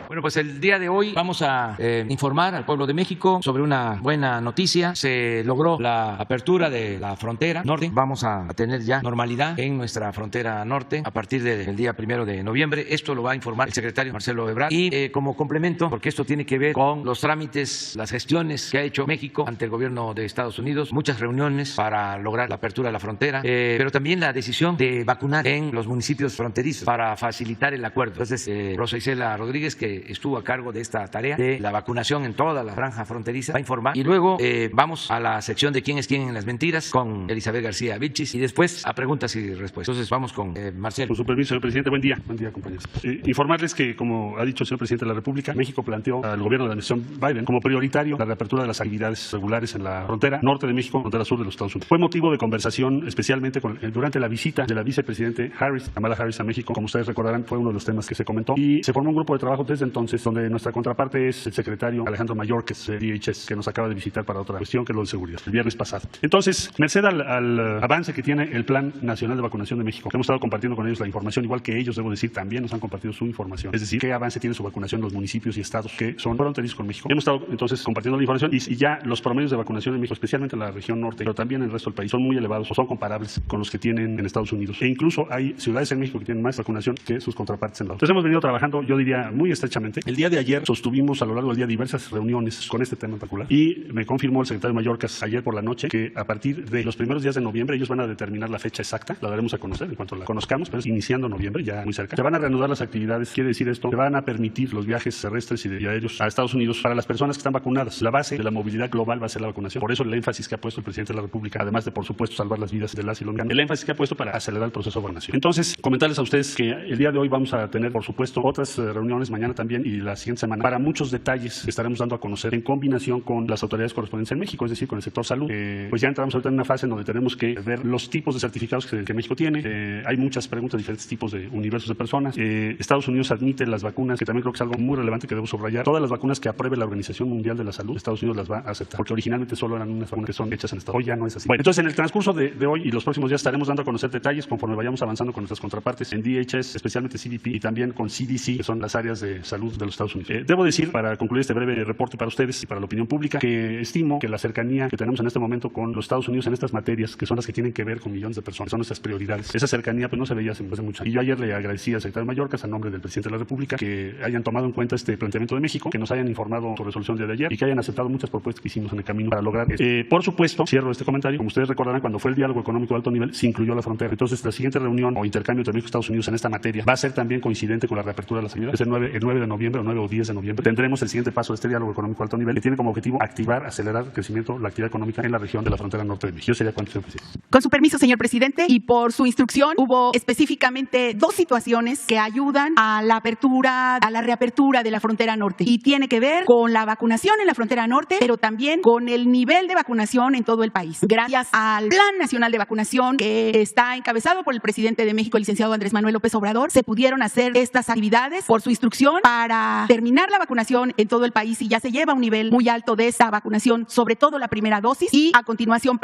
Bueno, pues el día de hoy vamos a informar al pueblo de México sobre una buena noticia. Se logró la apertura de la frontera norte. Vamos a tener ya normalidad en nuestra frontera norte a partir del día 1 de noviembre. Esto lo va a informar el secretario Marcelo Ebrard. Y como complemento, porque esto tiene que ver con los trámites, las gestiones que ha hecho México ante el gobierno de Estados Unidos, muchas reuniones para lograr la apertura de la frontera, pero también la decisión de vacunar en los municipios fronterizos para facilitar el acuerdo. Entonces, Rosa Isela Rodríguez, que estuvo a cargo de esta tarea de la vacunación en toda la franja fronteriza, va a informar. Y luego vamos a la sección de quién es quién en las mentiras con Elizabeth García Vilchis y después a preguntas y respuestas. Entonces vamos con Marcelo. Con su permiso, señor presidente, buen día. Buen día, compañeros. Informarles que, como ha dicho el señor presidente de la República, México planteó al gobierno de la administración Biden como prioritario la reapertura de las actividades regulares en la frontera norte de México, frontera sur de los Estados Unidos. Fue motivo de conversación especialmente durante la visita de la vicepresidente Kamala Harris a México. Como ustedes recordarán, fue uno de los temas que se comentó y se formó un grupo de trabajo desde entonces, donde nuestra contraparte es el secretario Alejandro Mayorkas, DHS, que nos acaba de visitar para otra cuestión, que es lo de seguridad, el viernes pasado. Entonces, merced al avance que tiene el Plan Nacional de Vacunación de México, hemos estado compartiendo con ellos la información, igual que ellos, debo decir, también nos han compartido su información, es decir, qué avance tiene su vacunación en los municipios y estados que son fronterizos con México. Hemos estado entonces compartiendo la información y ya los promedios de vacunación en México, especialmente en la región norte, pero también en el resto del país, son muy elevados o son comparables con los que tienen en Estados Unidos. E incluso hay ciudades en México que tienen más vacunación que sus contrapartes en la otra. Entonces hemos venido trabajando, yo diría, muy estrechamente. El día de ayer sostuvimos a lo largo del día diversas reuniones con este tema en particular y me confirmó el secretario Mayorkas ayer por la noche que a partir de los primeros días de noviembre ellos van a determinar la fecha exacta, la daremos a conocer en cuanto la conozcamos, pero es iniciando noviembre, ya muy cerca. Se van a reanudar las actividades, quiere decir esto, se van a permitir los viajes terrestres y aéreos a Estados Unidos para las personas que están vacunadas. La base de la movilidad global va a ser la vacunación. Por eso el énfasis que ha puesto el presidente de la República, además de, por supuesto, salvar las vidas de las y los mexicanos, el énfasis que ha puesto para acelerar el proceso de vacunación. Entonces, comentarles a ustedes que el día de hoy vamos a tener, por supuesto, otras reuniones mañana también y la siguiente semana para muchos detalles que estaremos dando a conocer en combinación con las autoridades correspondientes en México, es decir, con el sector salud. Pues ya entramos ahorita en una fase en donde tenemos que ver los tipos de certificados que México tiene. Hay muchas preguntas, diferentes tipos de universos de personas. Estados Unidos admite las vacunas, que también creo que es algo muy relevante que debo subrayar. Todas las vacunas que apruebe la Organización Mundial de la Salud, Estados Unidos las va a aceptar, porque originalmente solo eran unas vacunas que son hechas en Estados Unidos. Hoy ya no es así. Bueno, entonces en el transcurso de hoy y los próximos días estaremos dando a conocer detalles conforme vayamos avanzando con nuestras contrapartes en DHS, especialmente CBP y también con CDC, que son las áreas de salud de los Estados Unidos. Debo decir, para concluir este breve reporte para ustedes y para la opinión pública, que estimo que la cercanía que tenemos en este momento con los Estados Unidos en estas materias, que son las que tienen que ver con millones de personas, son nuestras prioridades. Esa cercanía pues no se veía hace mucho. Y yo ayer le agradecí al secretario Mayorkas, a nombre del presidente de la República, que hayan tomado en cuenta este planteamiento de México, que nos hayan informado su resolución de ayer y que hayan aceptado muchas propuestas que hicimos en el camino para lograr esto. Por supuesto, cierro este comentario, como ustedes recordarán, cuando fue el diálogo económico de alto nivel, se incluyó la frontera. Entonces, la siguiente reunión o intercambio entre México y Estados Unidos en esta materia va a ser también coincidente con la reapertura de las actividades. Es el 9 de noviembre o 9 o 10 de noviembre. Tendremos el siguiente paso de este diálogo económico de alto nivel, que tiene como objetivo activar, acelerar el crecimiento, la actividad económica en la región de la frontera norte de México. Yo sería cuánto, señor presidente. Con su permiso, señor presidente, y por su instrucción, hubo específicamente dos situaciones que ayudan a la apertura, a la reapertura de la frontera norte. Y tiene que ver con la vacunación en la frontera norte, pero también con el nivel de vacunación en todo el país. Gracias al Plan Nacional de Vacunación, que está encabezado por el presidente de México, el licenciado Andrés Manuel López Obrador, se pudieron hacer estas actividades por su instrucción para terminar la vacunación en todo el país, y ya se lleva a un nivel muy alto de esta vacunación, sobre todo la primera dosis. Y a continuación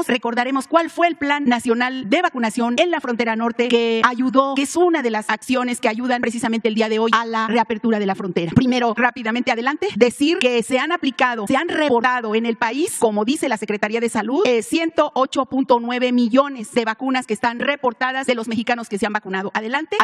recordaremos cuál fue el Plan Nacional de Vacunación en la frontera norte que ayudó, que es una de las acciones que ayudan precisamente el día de hoy a la reapertura de la frontera. Primero, rápidamente adelante, decir que se han reportado en el país, como dice la Secretaría de Salud, 108.9 millones de vacunas que están reportadas de los mexicanos que se han vacunado. Adelante,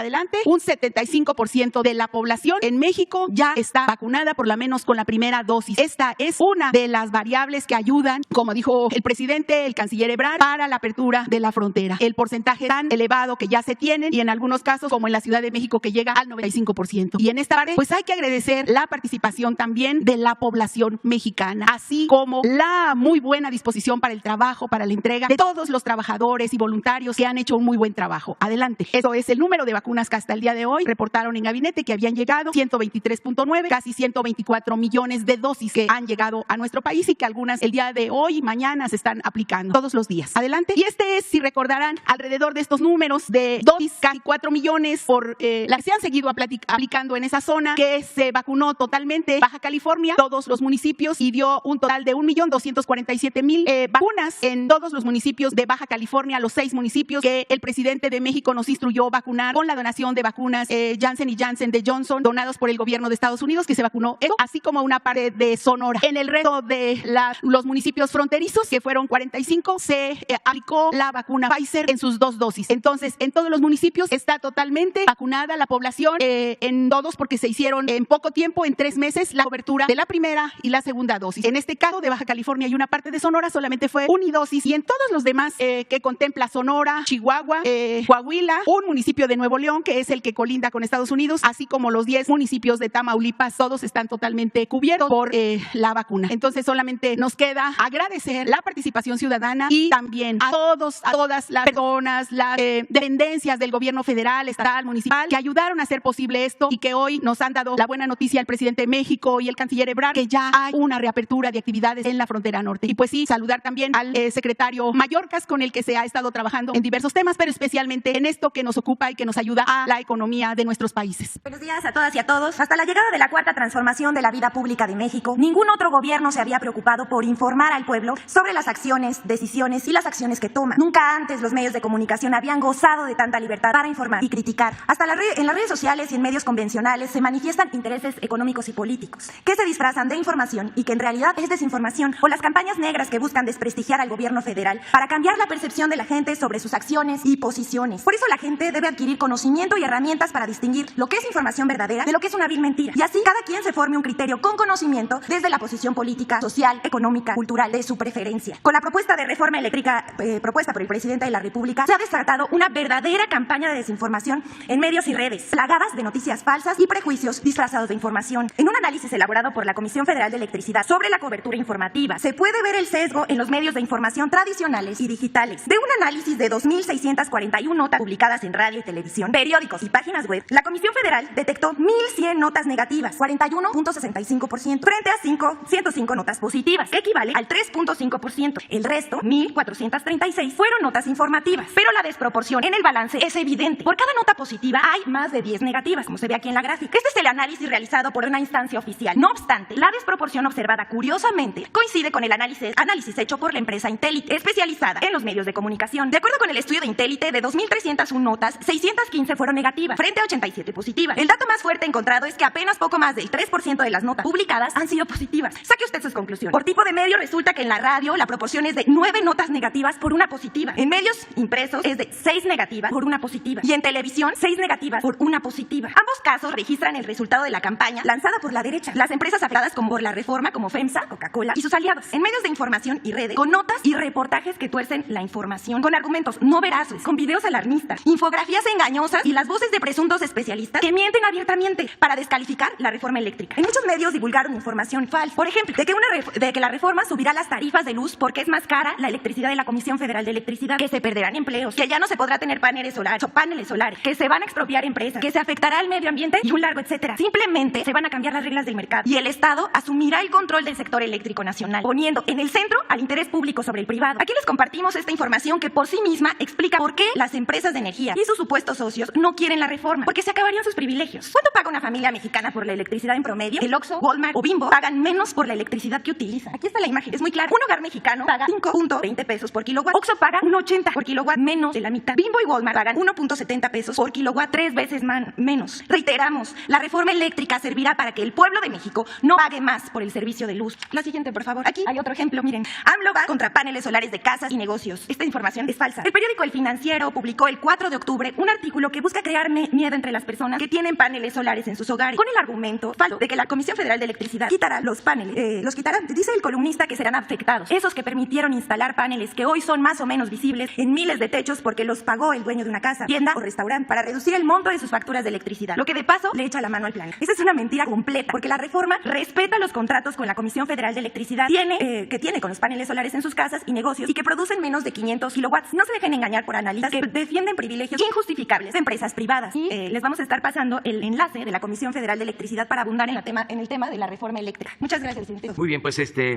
un 75% de la población en México ya está vacunada por lo menos con la primera dosis. Esta es una de las variables que ayudan, como dijo el presidente, el canciller Ebrard, para la apertura de la frontera. El porcentaje tan elevado que ya se tienen, y en algunos casos, como en la Ciudad de México, que llega al 95%. Y en esta parte, pues hay que agradecer la participación también de la población mexicana, así como la muy buena disposición para el trabajo, para la entrega de todos los trabajadores y voluntarios que han hecho un muy buen trabajo. Adelante. Eso es el número de vacunas que hasta el día de hoy reportaron en gabinete, que habían llegado 123.9, casi 124 millones de dosis que han llegado a nuestro país, y que algunas el día de hoy y mañana se están aplicando todos los días. Adelante. Y este es, si recordarán, alrededor de estos números de dosis, casi 4 millones por las que se han seguido aplicando en esa zona, que se vacunó totalmente Baja California, todos los municipios, y dio un total de 1.247.000 vacunas en todos los municipios de Baja California, los 6 municipios que el presidente de México nos instruyó vacunar con la donación de vacunas Janssen Janssen de Johnson, donados por el gobierno de Estados Unidos, que se vacunó, así como una parte de Sonora. En el resto de los municipios fronterizos, que fueron 45, se aplicó la vacuna Pfizer en sus 2 dosis. Entonces, en todos los municipios está totalmente vacunada la población, en todos, porque se hicieron en poco tiempo, en 3 meses, la cobertura de la primera y la segunda dosis. En este caso de Baja California y una parte de Sonora solamente fue unidosis, y en todos los demás que contempla Sonora, Chihuahua, Coahuila, un municipio de Nuevo León, que es el que colinda con Estados Unidos, así como los 10 municipios de Tamaulipas, todos están totalmente cubiertos por la vacuna. Entonces solamente nos queda agradecer la participación ciudadana y también a todas las personas, las dependencias del gobierno federal, estatal, municipal, que ayudaron a hacer posible esto y que hoy nos han dado la buena noticia al presidente de México y el canciller Ebrard, que ya hay una reapertura de actividades en la frontera norte. Y pues sí, saludar también al secretario Mayorkas, con el que se ha estado trabajando en diversos temas, pero especialmente en esto que nos ocupa y que nos ayuda a la economía de nuestros países. Buenos días a todas y a todos. Hasta la llegada de la cuarta transformación de la vida pública de México, ningún otro gobierno se había preocupado por informar al pueblo sobre las acciones, decisiones y las acciones que toma. Nunca antes los medios de comunicación habían gozado de tanta libertad para informar y criticar. Hasta en las redes sociales y en medios convencionales se manifiestan intereses económicos y políticos, que se disfrazan de información y que en realidad es desinformación, o las campañas negras que buscan desprestigiar al gobierno federal para cambiar la percepción de la gente sobre sus acciones y posiciones. Por eso la gente debe adquirir conocimiento y herramientas para distinguir lo que es información verdadera de lo que es una vil mentira. Y así cada quien se forme un criterio con conocimiento desde la posición política, social, económica, cultural de su preferencia. Con la propuesta de reforma eléctrica propuesta por el presidente de la República, se ha desatado una verdadera campaña de desinformación en medios y redes, plagadas de noticias falsas y prejuicios disfrazados de información. En un análisis elaborado por la Comisión Federal de Electricidad sobre la cobertura informativa, se puede ver el sesgo en los medios de información tradicionales y digitales. De un análisis de 2.641 notas publicadas en radio y televisión, periódicos y páginas web, la Comisión Federal detectó 1.100 notas negativas, 41.65%, frente a 105 notas positivas, que equivale al 3.5%. El resto, 1.436, fueron notas informativas. Pero la desproporción en el balance es evidente. Por cada nota positiva hay más de 10 negativas, como se ve aquí en la gráfica. Este es el análisis realizado por una instancia oficial. No obstante, la desproporción observada curiosamente coincide con el análisis hecho por la empresa Intelite, especializada en los medios de comunicación. De acuerdo con el estudio de Intelite, de 2.301 notas, 615 fueron negativas, frente a 87 positivas. El dato más fuerte encontrado es que apenas poco más del 3% de las notas publicadas han sido positivas. Saque usted sus conclusiones. Por tipo de medio, resulta que en la radio la proporción es de 9 notas negativas por una positiva. En medios impresos es de 6 negativas por una positiva. Y en televisión, 6 negativas por una positiva. Ambos casos registran el resultado de la campaña lanzada por la derecha. Las empresas afectadas por la reforma, como FEMSA, Coca-Cola y sus aliados. En medios de información y redes, con notas y reportajes que tuercen la información, con argumentos no veraces, con videos alarmistas, infografías engañosas y las voces de presuntos especialistas que mienten abiertamente para descalificar la reforma eléctrica. En muchos medios divulgaron información falsa. Por ejemplo, de que la reforma subirá las tarifas de luz porque es más cara la electricidad de la Comisión Federal de Electricidad, que se perderán empleos, que ya no se podrá tener paneles solares, que se van a expropiar empresas, que se afectará al medio ambiente y un largo etcétera. Simplemente se van a cambiar las reglas del mercado y el Estado asumirá el control del sector eléctrico nacional, poniendo en el centro al interés público sobre el privado. Aquí les compartimos esta información que por sí misma explica por qué las empresas de energía y sus supuestos socios no quieren la reforma, porque se acabarían sus privilegios. ¿Cuánto paga una familia mexicana por la electricidad en promedio? El Oxxo, Walmart o Bimbo pagan menos por la electricidad que utilizan. Aquí está la imagen, es muy clara. Un hogar mexicano paga 5.20 pesos por kilowatt. Oxxo paga 1.80 por kilowatt, menos de la mitad. Bimbo y Walmart pagan 1.70 pesos por kilowatt, 3 veces menos. Reiteramos, la reforma eléctrica servirá para que el pueblo de México no pague más por el servicio de luz. La siguiente, por favor. Aquí hay otro ejemplo, miren. AMLO va contra paneles solares de casas y negocios. Esta información es falsa. El periódico El Financiero publicó el 4 de octubre un artículo que busca crear miedo entre las personas que tienen paneles solares en sus hogares, con el argumento falso de que la Comisión Federal de Electricidad quitará los paneles. Los quitarán. Dice el columnista que serán afectados esos que permitieron instalar paneles que hoy son más o menos visibles en miles de techos porque los pagó el dueño de una casa, tienda o restaurante para reducir el monto de sus facturas de electricidad, lo que de paso le echa la mano al planeta. Esa es una mentira completa, porque la reforma respeta los contratos con la Comisión Federal de Electricidad que tiene con los paneles solares en sus casas y negocios y que producen menos de 500 kilowatts. No se dejen engañar por analistas que defienden privilegios injustificables de empresas privadas. Y les vamos a estar pasando el enlace de la Comisión Federal de Electricidad para abundar en el tema de la reforma eléctrica. Muchas gracias, presidente. Muy bien, pues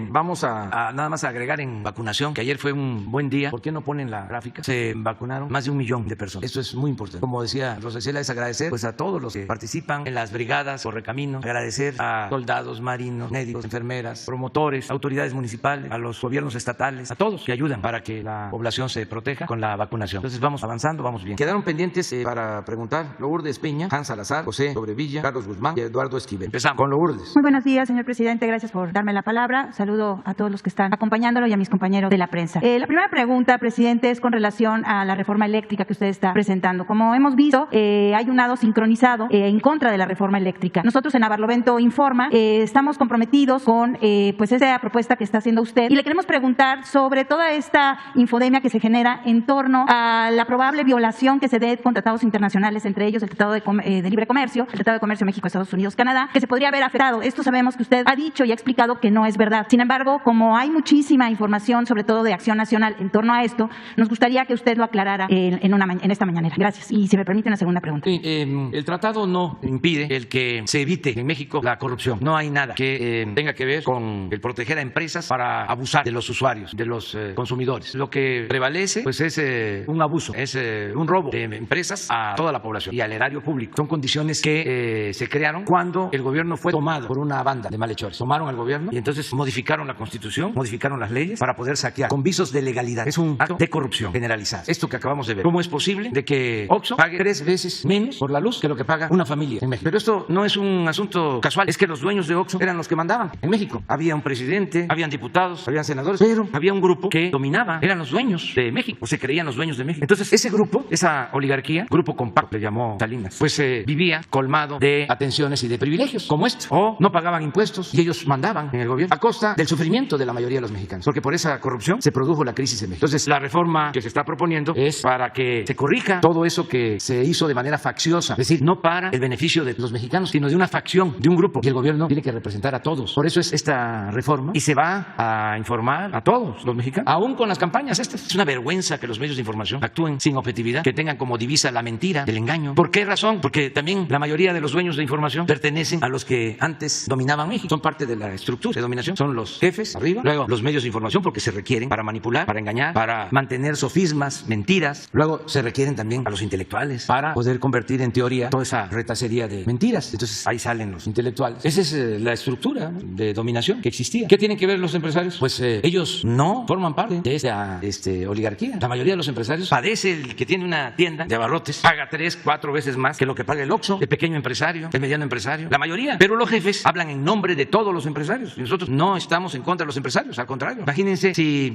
vamos a nada más agregar en vacunación, que ayer fue un buen día. ¿Por qué no ponen la gráfica? Se vacunaron más de 1 millón de personas. Esto es muy importante. Como decía Rosa Isela, es agradecer pues a todos los que participan en las brigadas Correcaminos, agradecer a soldados, marinos, médicos, enfermeras, promotores, autoridades municipales, a los gobiernos estatales, a todos que ayudan para que la población se proteja con la vacunación. Entonces vamos avanzando, vamos bien. Quedaron pendientes para preguntar, Lourdes. Lourdes Peña, Hans Salazar, José Sobrevilla, Carlos Guzmán y Eduardo Esquivel. Empezamos con Lourdes. Muy buenos días, señor presidente. Gracias por darme la palabra. Saludo a todos los que están acompañándolo y a mis compañeros de la prensa. La primera pregunta, presidente, es con relación a la reforma eléctrica que usted está presentando. Como hemos visto, hay un lado sincronizado en contra de la reforma eléctrica. Nosotros en Barlovento Informa estamos comprometidos con pues esa propuesta que está haciendo usted y le queremos preguntar sobre toda esta infodemia que se genera en torno a la probable violación que se dé con tratados internacionales, entre ellos el Tratado de Libre Comercio, el Tratado de Comercio México, Estados Unidos, Canadá, que se podría haber afectado. Esto sabemos que usted ha dicho y ha explicado que no es verdad. Sin embargo, como hay muchísima información, sobre todo de Acción Nacional, en torno a esto, nos gustaría que usted lo aclarara en esta mañanera. Gracias. Y si me permite una segunda pregunta. Sí, el tratado no impide el que se evite en México la corrupción. No hay nada que tenga que ver con el proteger a empresas para abusar de los usuarios, de los consumidores. Lo que prevalece pues es un abuso, es un robo de empresas a toda la población y al erario público. Son condiciones que se crearon cuando el gobierno fue tomado por una banda de malhechores. Tomaron al gobierno y entonces modificaron la Constitución, modificaron las leyes para poder saquear con visos de legalidad. Es un acto de corrupción generalizada. Esto que acabamos de ver. ¿Cómo es posible de que Oxxo pague 3 veces menos por la luz que lo que paga una familia en México? Pero esto no es un asunto casual. Es que los dueños de Oxxo eran los que mandaban en México. Había un presidente, habían diputados, habían senadores, pero había un grupo que dominaba. Eran los dueños de México, o se creían los dueños de México. Entonces ese grupo, esa oligarquía, grupo compacto, le llamó Salinas, pues vivía colmado de atenciones y de privilegios como este. O no pagaban impuestos y ellos mandaban en el gobierno a costa del sufrimiento de la mayoría de los mexicanos, porque por esa corrupción se produjo la crisis en México. Entonces la reforma que se está proponiendo es para que se corrija todo eso que se hizo de manera facciosa, es decir, no para el beneficio de los mexicanos, sino de una facción, de un grupo, y el gobierno tiene que representar a todos. Por eso es esta reforma y se va a informar a todos los mexicanos, aún con las campañas estas. Es una vergüenza que los medios de información actúen sin objetividad, que tengan como divisa la mentira, el engaño. ¿Por qué razón? Porque también la mayoría de los dueños de información pertenecen a los que antes dominaban México, son parte de la estructura de dominación, son los jefes arriba, luego los medios de información porque se requieren para manipular, para engañar, para mantener sofismas, mentiras, luego se requieren también a los intelectuales para poder convertir en teoría toda esa retacería de mentiras. Entonces ahí salen los intelectuales. Esa es la estructura de dominación que existía. ¿Qué tienen que ver los empresarios? Pues ellos no forman parte de esta oligarquía. La mayoría de los empresarios padece el que tiene una tienda de abarrotes, paga 3, 4 veces más que lo que paga el Oxxo, el pequeño empresario, el mediano empresario, la mayoría. Pero los jefes hablan en nombre de todos los empresarios y nosotros no estamos en contra de los empresarios, al contrario. Imagínense si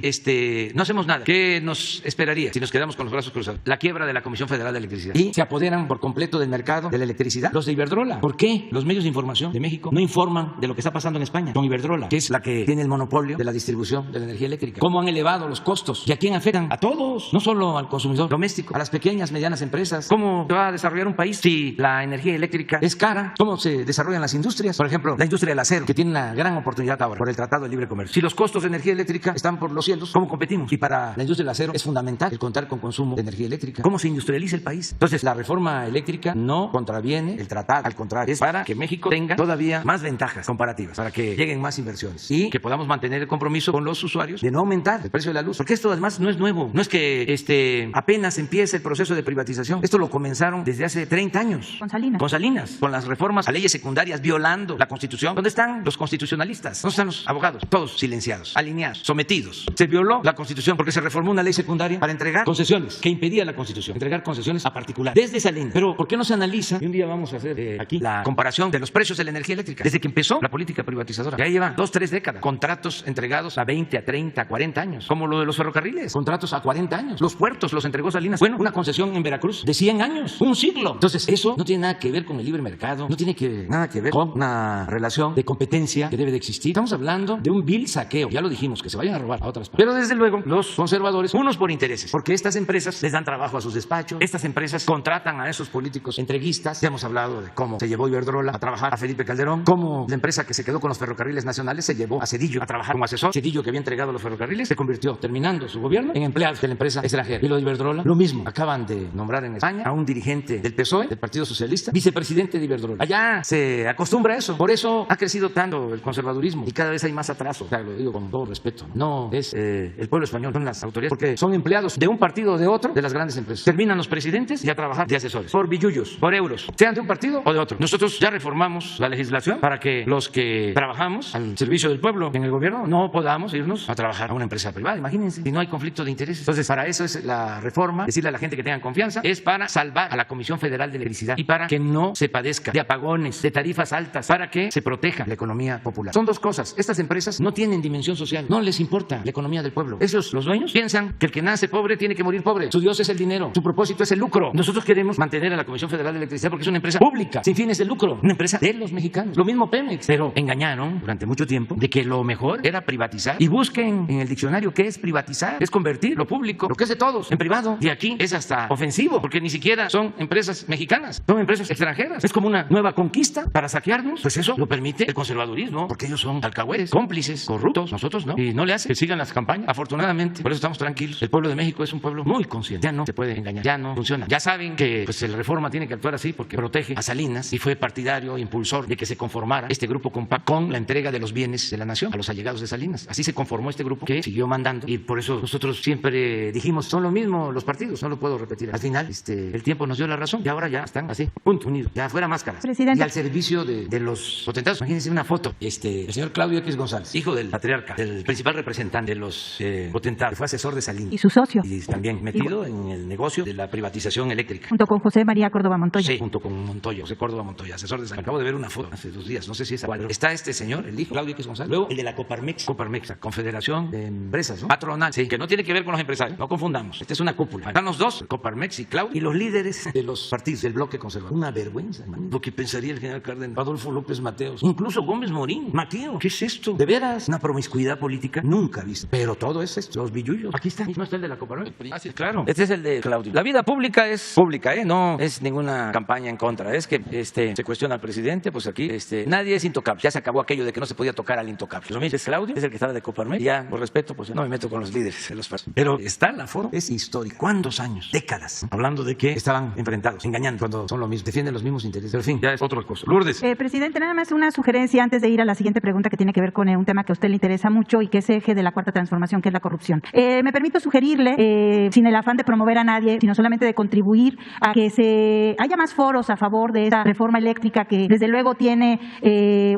no hacemos nada, ¿qué nos esperaría si nos quedamos con los brazos cruzados? La quiebra de la Comisión Federal de Electricidad. Y se apoderan por completo del mercado de la electricidad los de Iberdrola. ¿Por qué los medios de información de México no informan de lo que está pasando en España con Iberdrola, que es la que tiene el monopolio de la distribución de la energía eléctrica? ¿Cómo han elevado los costos? ¿Y a quién afectan? A todos, no solo al consumidor doméstico, a las pequeñas, medianas empresas. ¿Cómo se va a desarrollar un país si la energía eléctrica es cara? ¿Cómo se desarrollan las industrias? Por ejemplo, la industria del acero, que tiene una gran oportunidad ahora por el Tratado de Libre Comercio. Si los costos de energía eléctrica están por los cielos, ¿cómo competimos? Y para la industria del acero es fundamental el contar con consumo de energía eléctrica. ¿Cómo se industrializa el país? Entonces, la reforma eléctrica no contraviene el tratado, al contrario, es para que México tenga todavía más ventajas comparativas, para que lleguen más inversiones y que podamos mantener el compromiso con los usuarios de no aumentar el precio de la luz. Porque esto además no es nuevo, no es que apenas empieza el proceso de privatización. Esto lo comenzaron desde hace 30 años. Con Salinas. Con Salinas, con las reformas a leyes secundarias, violando la Constitución. ¿Dónde están los constitucionalistas? ¿Dónde están los abogados? Todos silenciados, alineados, sometidos. Se violó la Constitución porque se reformó una ley secundaria para entregar concesiones que impedía la Constitución, entregar concesiones a particulares. Desde Salinas. Pero ¿por qué no se analiza? Y un día vamos a hacer aquí la comparación de los precios de la energía eléctrica. Desde que empezó la política privatizadora. Ya llevan 2, 3 décadas. Contratos entregados a 20, a 30, a 40 años. Como lo de los ferrocarriles. Contratos a 40 años. Los puertos los entregó Salinas. Bueno, una concesión en Veracruz de 100 años. Un siglo. Entonces, eso no tiene nada que ver con el libre mercado. No tiene nada que ver con una relación de competencia que debe de existir. Estamos hablando de un vil saqueo. Ya lo dijimos, que se vayan a robar a otras partes. Pero desde luego, los conservadores, unos por intereses. Porque estas empresas les dan trabajo a sus despachos. Estas empresas contratan a esos políticos entreguistas. Ya hemos hablado de cómo se llevó Iberdrola a trabajar a Felipe Calderón. Cómo la empresa que se quedó con los ferrocarriles nacionales se llevó a Zedillo a trabajar como asesor. Zedillo, que había entregado los ferrocarriles, se convirtió, terminando su gobierno, en empleado de la empresa extranjera. Y lo de Iberdrola, lo mismo. Acaban de nombrar en España a un dirigente del PSOE, del Partido Socialista, vicepresidente de Iberdrola. Allá se acostumbra a eso. Por eso ha crecido tanto el conservadurismo y cada vez hay más atraso. O sea, lo digo con todo respeto. No es el pueblo español, son las autoridades, porque son empleados de un partido o de otro de las grandes empresas. Terminan los presidentes y a trabajar de asesores, por billullos, por euros, sean de un partido o de otro. Nosotros ya reformamos la legislación para que los que trabajamos al servicio del pueblo en el gobierno no podamos irnos a trabajar a una empresa privada. Imagínense, si no hay conflicto de intereses. Entonces, para eso es la reforma, decirle a la gente que tengan confianza, es para salvar a la Comisión Federal Federal de Electricidad y para que no se padezca de apagones, de tarifas altas, para que se proteja la economía popular. Son dos cosas. Estas empresas no tienen dimensión social, no les importa la economía del pueblo. Esos, los dueños, piensan que el que nace pobre tiene que morir pobre. Su Dios es el dinero, su propósito es el lucro. Nosotros queremos mantener a la Comisión Federal de Electricidad porque es una empresa pública, sin fines de lucro, una empresa de los mexicanos. Lo mismo Pemex, pero engañaron durante mucho tiempo de que lo mejor era privatizar. Y busquen en el diccionario qué es privatizar, es convertir lo público, lo que es de todos, en privado. Y aquí es hasta ofensivo, porque ni siquiera son empresas mexicanas, son empresas extranjeras. Es como una nueva conquista para saquearnos. Pues eso lo permite el conservadurismo, porque ellos son alcahuetes, cómplices, corruptos. Nosotros no. Y no le hace que sigan las campañas, afortunadamente. Por eso estamos tranquilos. El pueblo de México es un pueblo muy consciente. Ya no se puede engañar, ya no funciona. Ya saben que pues la Reforma tiene que actuar así porque protege a Salinas y fue partidario, impulsor de que se conformara este grupo compacto con la entrega de los bienes de la nación a los allegados de Salinas. Así se conformó este grupo que siguió mandando y por eso nosotros siempre dijimos, son lo mismo los partidos, no lo puedo repetir. Al final el tiempo nos dio la razón y ahora ya están así, punto, unidos, ya fuera máscaras. Presidente. Y al servicio de los potentados. Imagínense una foto, el señor Claudio X González, hijo del patriarca, del principal representante de los potentados, que fue asesor de Salinas. Y su socio. Y también metido en el negocio de la privatización eléctrica. Junto con José María Córdoba Montoya. Sí, junto con Montoya, José Córdoba Montoya, asesor de Salinas. Acabo de ver una foto hace 2 días, no sé si es cuadro. Está este señor, el hijo, Claudio X González. Luego el de la Coparmex, la Confederación de Empresas, ¿no? Patronal, sí, que no tiene que ver con los empresarios, no confundamos. Esta es una cúpula. Están los dos, Coparmex y Claudio, y los líderes de los partidos del bloque conservador. Una vergüenza, hermano. Lo que pensaría el general Cárdenas, Adolfo López Mateos, incluso Gómez Morín. Mateo, ¿qué es esto? De veras, una promiscuidad política nunca vista. Pero todo es esto, los billullos. Aquí está, no está el de la Coparmex. Ah, sí, claro. Este es el de Claudio. La vida pública es pública, no es ninguna campaña en contra. Es que se cuestiona al presidente, pues aquí nadie es intocable. Ya se acabó aquello de que no se podía tocar al intocable. Lo mismo es Claudio, es el que estaba de Coparmex. Y ya, por respeto, pues no me meto con los líderes de los partidos. Pero está la foto, es histórico. ¿Cuántos años? Décadas. Hablando de que estaban enfrentados, engañando, cuando son lo mismo, defienden los mismos intereses. Pero en fin, ya es otra cosa. Lourdes. Presidente, nada más una sugerencia antes de ir a la siguiente pregunta que tiene que ver con un tema que a usted le interesa mucho y que es eje de la cuarta transformación, que es la corrupción. Me permito sugerirle, sin el afán de promover a nadie, sino solamente de contribuir a que haya más foros a favor de esta reforma eléctrica que desde luego tiene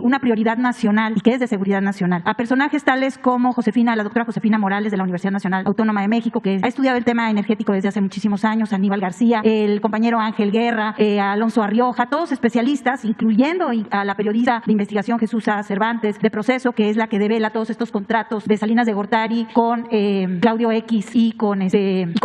una prioridad nacional y que es de seguridad nacional. A personajes tales como la doctora Josefina Morales de la Universidad Nacional Autónoma de México, que ha estudiado el tema energético desde hace muchísimos años, Aníbal García, el compañero Ángel Guerra, Alonso Arrioja, todos especialistas, incluyendo a la periodista de investigación Jesús Cervantes de Proceso, que es la que devela todos estos contratos de Salinas de Gortari con Claudio X y con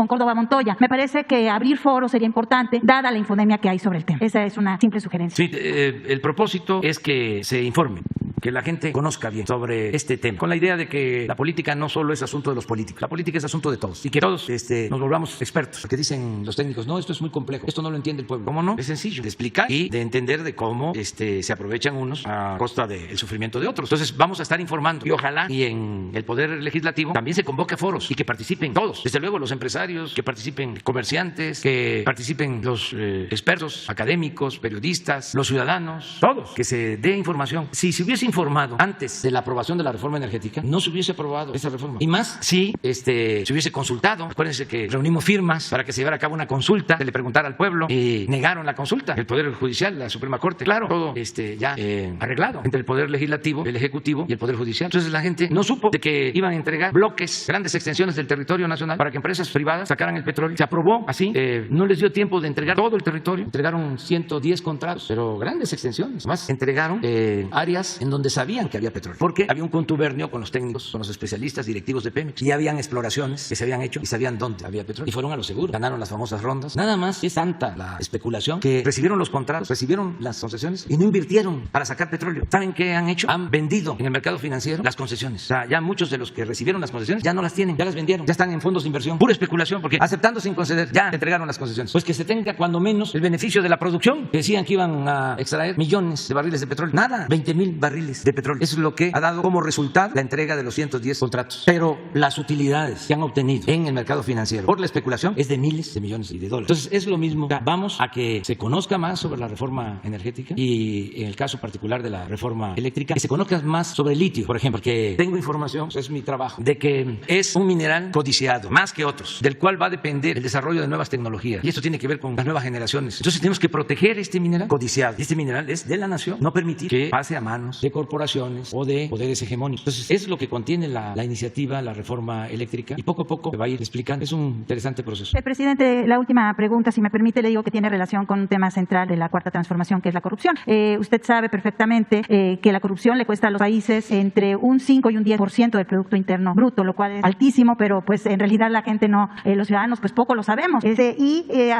Córdoba Montoya. Me parece que abrir foros sería importante, dada la infodemia que hay sobre el tema. Esa es una simple sugerencia. Sí, el propósito es que se informe, que la gente conozca bien sobre este tema, con la idea de que la política no solo es asunto de los políticos, la política es asunto de todos y que todos nos volvamos expertos, porque dicen los técnicos, no, esto es muy complejo, esto no lo entiende el pueblo. ¿Cómo no? Es sencillo de explicar y de entender de cómo se aprovechan unos a costa del sufrimiento de otros. Entonces vamos a estar informando y ojalá y en el Poder Legislativo también se convoque a foros y que participen todos, desde luego los empresarios, que participen comerciantes, que participen los expertos, académicos, periodistas, los ciudadanos, todos, que se dé información. Si se hubiese informado antes de la aprobación de la reforma energética, no se hubiese aprobado esta reforma. Y más si se hubiese consultado. Acuérdense que reunimos firmas para que se llevara a cabo una consulta, se le preguntara al pueblo y negaron la consulta. El Poder Judicial, la Suprema Corte, claro, todo ya arreglado entre el Poder Legislativo, el Ejecutivo y el Poder Judicial. Entonces la gente no supo de que iban a entregar bloques, grandes extensiones del territorio nacional para que empresas privadas sacaran el petróleo. Se aprobó así, no les dio tiempo de entregar todo el territorio, entregaron 110 contratos, pero grandes extensiones. Más entregaron áreas en donde sabían que había petróleo, porque había un contubernio con los técnicos, con los especialistas, directivos de Pemex, y habían exploraciones que se habían hecho y sabían dónde había petróleo y fueron a lo seguro, ganaron las famosas rondas. Nada más es tanta la especulación que recibieron los contratos, recibieron las concesiones y no invirtieron para sacar petróleo. ¿Saben qué han hecho? Han vendido en el mercado financiero las concesiones. O sea, ya muchos de los que recibieron las concesiones ya no las tienen, ya las vendieron, ya están en fondos de inversión. Pura especulación, porque aceptando sin conceder, ya entregaron las concesiones. Pues que se tenga cuando menos el beneficio de la producción. Decían que iban a extraer millones de barriles de petróleo. Nada, 20,000 barriles de petróleo. Eso es lo que ha dado como resultado la entrega de los 110 contratos. Pero las utilidades que han obtenido en el mercado financiero por la especulación es de miles de millones de dólares. Entonces es lo mismo. Vamos a que se conozca más sobre la reforma energética y en el caso particular de la reforma eléctrica, que se conozca más sobre el litio, por ejemplo, porque tengo información, es mi trabajo, de que es un mineral codiciado, más que otros, del cual va a depender el desarrollo de nuevas tecnologías. Y esto tiene que ver con las nuevas generaciones. Entonces tenemos que proteger este mineral codiciado. Este mineral es de la nación, no permitir que pase a manos de corrupción corporaciones o de poderes hegemónicos. Entonces, es lo que contiene la iniciativa, la reforma eléctrica, y poco a poco se va a ir explicando. Es un interesante proceso. Presidente, la última pregunta, si me permite, le digo que tiene relación con un tema central de la Cuarta Transformación, que es la corrupción. Usted sabe perfectamente que la corrupción le cuesta a los países entre un 5 y un 10% del Producto Interno Bruto, lo cual es altísimo, pero pues en realidad la gente no, los ciudadanos pues poco lo sabemos.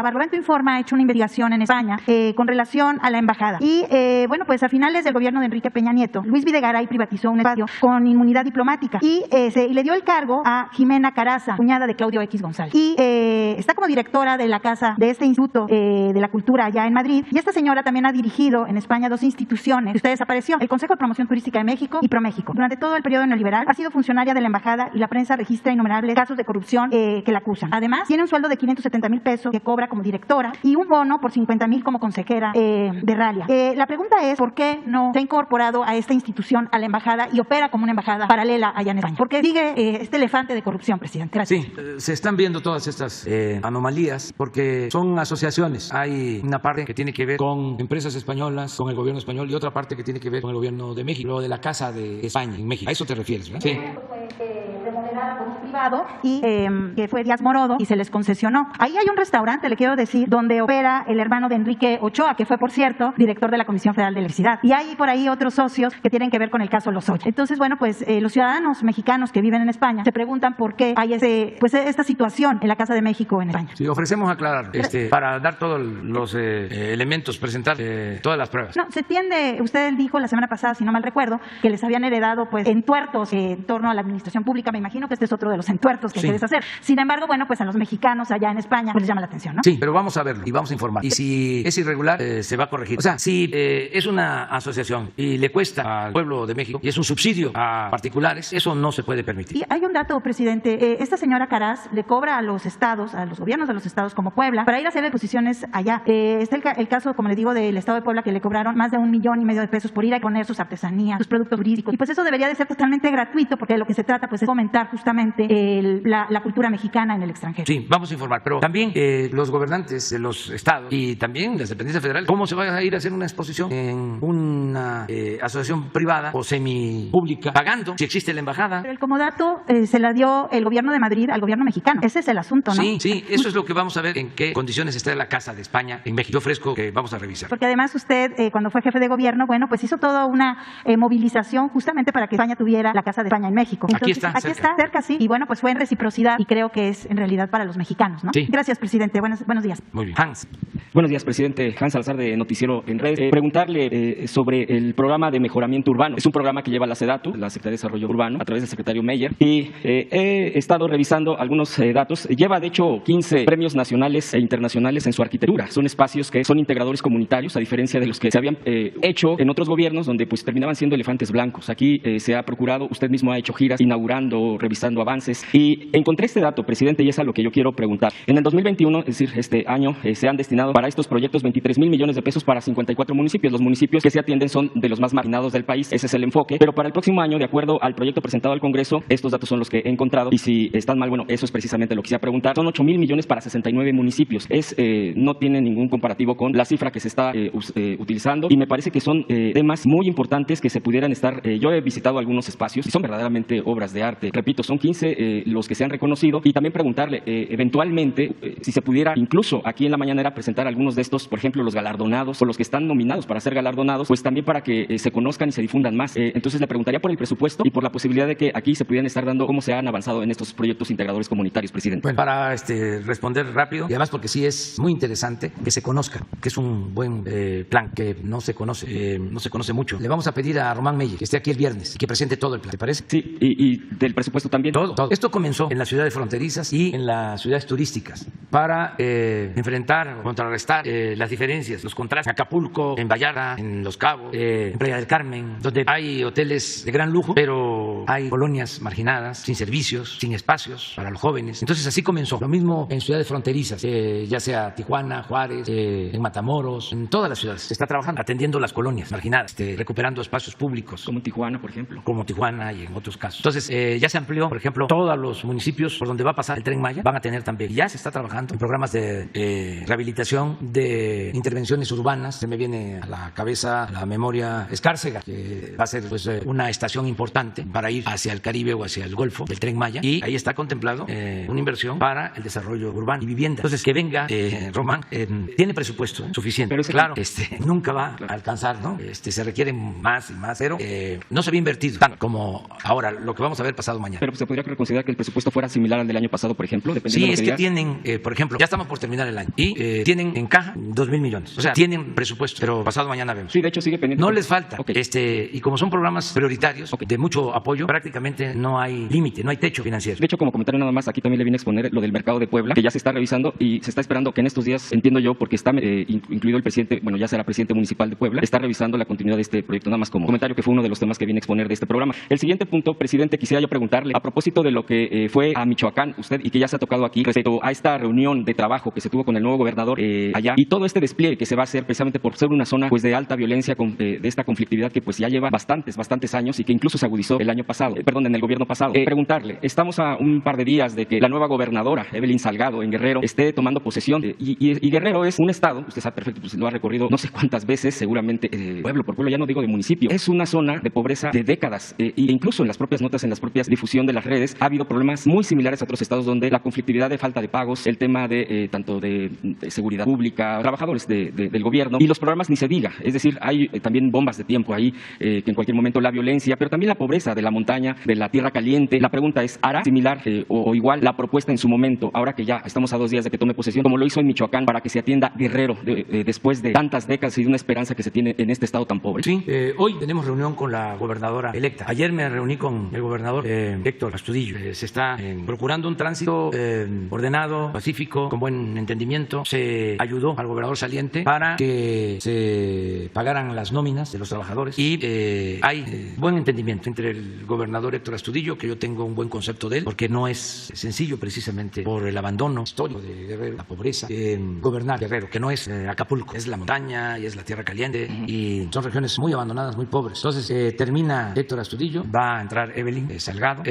Barlovento Informa ha hecho una investigación en España con relación a la embajada. Y bueno, pues a finales del gobierno de Enrique Peña Nieto, Luis Videgaray privatizó un espacio con inmunidad diplomática y le dio el cargo a Jimena Caraza, cuñada de Claudio X González. Y está como directora de la casa de este Instituto de la Cultura allá en Madrid. Y esta señora también ha dirigido en España dos instituciones. Usted desapareció, el Consejo de Promoción Turística de México y ProMéxico. Durante todo el periodo neoliberal ha sido funcionaria de la embajada y la prensa registra innumerables casos de corrupción que la acusan. Además, tiene un sueldo de 570,000 pesos que cobra como directora y un bono por 50,000 como consejera de Ralia. La pregunta es, ¿por qué no se ha incorporado a esta institución, a la embajada, y opera como una embajada paralela allá en España? Porque sigue este elefante de corrupción, presidente. Gracias. Sí, se están viendo todas estas anomalías porque son asociaciones. Hay una parte que tiene que ver con empresas españolas, con el gobierno español, y otra parte que tiene que ver con el gobierno de México, lo de la Casa de España en México. A eso te refieres, ¿verdad? Sí. Remodelada por un privado y que fue Díaz Morodo y se les concesionó. Ahí hay un restaurante, le quiero decir, donde opera el hermano de Enrique Ochoa, que fue, por cierto, director de la Comisión Federal de Electricidad. Y hay por ahí otros socios que tienen que ver con el caso Lozoya. Entonces, bueno, pues los ciudadanos mexicanos que viven en España se preguntan por qué hay esta situación en la Casa de México en España. Sí, ofrecemos aclarar para dar todos los elementos, presentar todas las pruebas. No, se entiende, usted dijo la semana pasada, si no mal recuerdo, que les habían heredado pues entuertos en torno a la administración pública. Me imagino que este es otro de los entuertos que hay que deshacer. Sin embargo, bueno, pues a los mexicanos allá en España pues les llama la atención, ¿no? Sí, pero vamos a verlo y vamos a informar. Y si es irregular, se va a corregir. O sea, si es una asociación y le cuesta al pueblo de México y es un subsidio a particulares, eso no se puede permitir. Y hay un dato, presidente. Esta señora Caraz le cobra a los estados, a los gobiernos de los estados como Puebla, para ir a hacer exposiciones allá. Está el caso, como le digo, del estado de Puebla, que le cobraron más de 1,5 millones de pesos por ir a poner sus artesanías, sus productos turísticos. Y pues eso debería de ser totalmente gratuito, porque de lo que se trata pues es fomentar justamente la cultura mexicana en el extranjero. Sí, vamos a informar, pero también los gobernantes de los estados y también las dependencias federales, ¿cómo se va a ir a hacer una exposición en una asociación privada o semipública pagando si existe la embajada? Pero el comodato se la dio el gobierno de Madrid al gobierno mexicano. Ese es el asunto, ¿no? Sí, eso es lo que vamos a ver, en qué condiciones está la Casa de España en México. Yo ofrezco que vamos a revisar. Porque además usted, cuando fue jefe de gobierno, bueno, pues hizo toda una movilización justamente para que España tuviera la Casa de España en México. Entonces, aquí está cerca, sí. Y bueno, pues fue en reciprocidad y creo que es en realidad para los mexicanos, ¿no? Sí. Gracias, presidente. Buenos días. Muy bien. Hans. Buenos días, presidente. Hans Salazar, de Noticiero en Red. Preguntarle sobre el programa de mejoramiento urbano. Es un programa que lleva la SEDATU, la Secretaría de Desarrollo Urbano, a través del secretario Meyer. Y he estado revisando algunos datos. Lleva, de hecho, 15 premios nacionales e internacionales en su arquitectura. Son espacios que son integradores comunitarios, a diferencia de los que se habían hecho en otros gobiernos, donde pues terminaban siendo elefantes blancos. Aquí se ha procurado, usted mismo ha hecho giras inaugurando, revisando avances. Y encontré este dato, presidente, y es a lo que yo quiero preguntar. En el 2021, es decir, este año, se han destinado para estos proyectos 23,000 millones de pesos para 54 municipios. Los municipios que se atienden son de los más marginados del país. Ese es el enfoque. Pero para el próximo año, de acuerdo al proyecto presentado al Congreso, estos datos son los que he encontrado. Y si están mal, bueno, eso es precisamente lo que quisiera preguntar. Son 8,000 millones para 69 municipios. No tiene ningún comparativo con la cifra que se está utilizando. Y me parece que son temas muy importantes que se pudieran estar. Yo he visitado algunos espacios y son verdaderamente obras de arte. Repito, son 15 los que se han reconocido. Y también preguntarle, eventualmente, si se pudiera, incluso aquí en la mañanera, presentar algunos de estos, por ejemplo, los galardonados o los que están nominados para ser galardonados, pues también para que se conozcan y se difundan más. Entonces le preguntaría por el presupuesto y por la posibilidad de que aquí se pudieran estar dando cómo se han avanzado en estos proyectos integradores comunitarios, presidente. Bueno, para responder rápido, y además porque sí es muy interesante que se conozca, que es un buen plan que no se conoce mucho. Le vamos a pedir a Román Meyer que esté aquí el viernes y que presente todo el plan, ¿te parece? Sí, y del presupuesto también. Todo. Esto comenzó en las ciudades fronterizas y en las ciudades turísticas para enfrentar o contrarrestar las diferencias, los contrastes. En Acapulco, en Vallarta, en Los Cabos, en Playa del Carmen, donde hay hoteles de gran lujo, pero pero hay colonias marginadas, sin servicios, sin espacios para los jóvenes. Entonces así comenzó. Lo mismo en ciudades fronterizas, ya sea Tijuana, Juárez, en Matamoros, en todas las ciudades. Se está trabajando atendiendo las colonias marginadas, recuperando espacios públicos. Como en Tijuana, por ejemplo. Como Tijuana y en otros casos. Entonces ya se amplió, por ejemplo, todos los municipios por donde va a pasar el Tren Maya van a tener también. Ya se está trabajando en programas de rehabilitación, de intervenciones urbanas. Se me viene a la cabeza la memoria Escárcega, que va a ser pues una estación importante para ir hacia el Caribe o hacia el Golfo del Tren Maya, y ahí está contemplado una inversión para el desarrollo urbano y vivienda. Entonces que venga Román, tiene presupuesto suficiente, pero claro, nunca va a alcanzar, ¿no? Se requiere más y más, pero no se había invertido tanto como ahora, lo que vamos a ver pasado mañana. Pero se podría considerar que el presupuesto fuera similar al del año pasado, por ejemplo, dependiendo de lo que diga. Tienen, por ejemplo, ya estamos por terminar el año y tienen en caja 2,000 millones. O sea, tienen presupuesto, pero pasado mañana vemos. Sí, de hecho sigue pendiente. No les falta. Y como son programas prioritarios de mucho apoyo, prácticamente no hay límite, no hay techo financiero. De hecho, como comentario nada más, aquí también le vine a exponer lo del mercado de Puebla, que ya se está revisando y se está esperando que en estos días, entiendo yo, porque está incluido el presidente, bueno, ya será presidente municipal de Puebla, está revisando la continuidad de este proyecto, nada más como comentario que fue uno de los temas que vine a exponer de este programa. El siguiente punto, presidente, quisiera yo preguntarle, a propósito de lo que fue a Michoacán usted y que ya se ha tocado aquí, respecto a esta reunión de trabajo que se tuvo con el nuevo gobernador allá, y todo este despliegue que se va a hacer precisamente por ser una zona pues de alta violencia, de esta conflictividad que pues ya lleva bastantes años y que incluso se agudizó el año pasado, en el gobierno pasado. Preguntarle, estamos a un par de días de que la nueva gobernadora, Evelyn Salgado, en Guerrero, esté tomando posesión, y Guerrero es un estado, usted sabe perfecto, pues lo ha recorrido no sé cuántas veces, seguramente pueblo por pueblo, ya no digo de municipio, es una zona de pobreza de décadas, e incluso en las propias notas, en las propias difusión de las redes, ha habido problemas muy similares a otros estados donde la conflictividad de falta de pagos, el tema de tanto de seguridad pública, trabajadores del gobierno, y los programas ni se diga, es decir, hay también bombas de tiempo ahí, que en cualquier momento la violencia, pero también la pobreza de la montaña, de la tierra caliente. La pregunta es, ¿hará similar o igual la propuesta en su momento, ahora que ya estamos a 2 días de que tome posesión, como lo hizo en Michoacán, para que se atienda Guerrero después de tantas décadas y de una esperanza que se tiene en este estado tan pobre? Sí, hoy tenemos reunión con la gobernadora electa. Ayer me reuní con el gobernador Héctor Astudillo. Se está procurando un tránsito ordenado, pacífico, con buen entendimiento. Se ayudó al gobernador saliente para que se pagaran las nóminas de los trabajadores, y hay buen entendimiento entre el gobernador Héctor Astudillo, que yo tengo un buen concepto de él, porque no es sencillo, precisamente por el abandono histórico de Guerrero, la pobreza, gobernar Guerrero, que no es Acapulco, es la montaña y es la tierra caliente, y son regiones muy abandonadas, muy pobres. Entonces termina Héctor Astudillo, va a entrar Evelyn Salgado,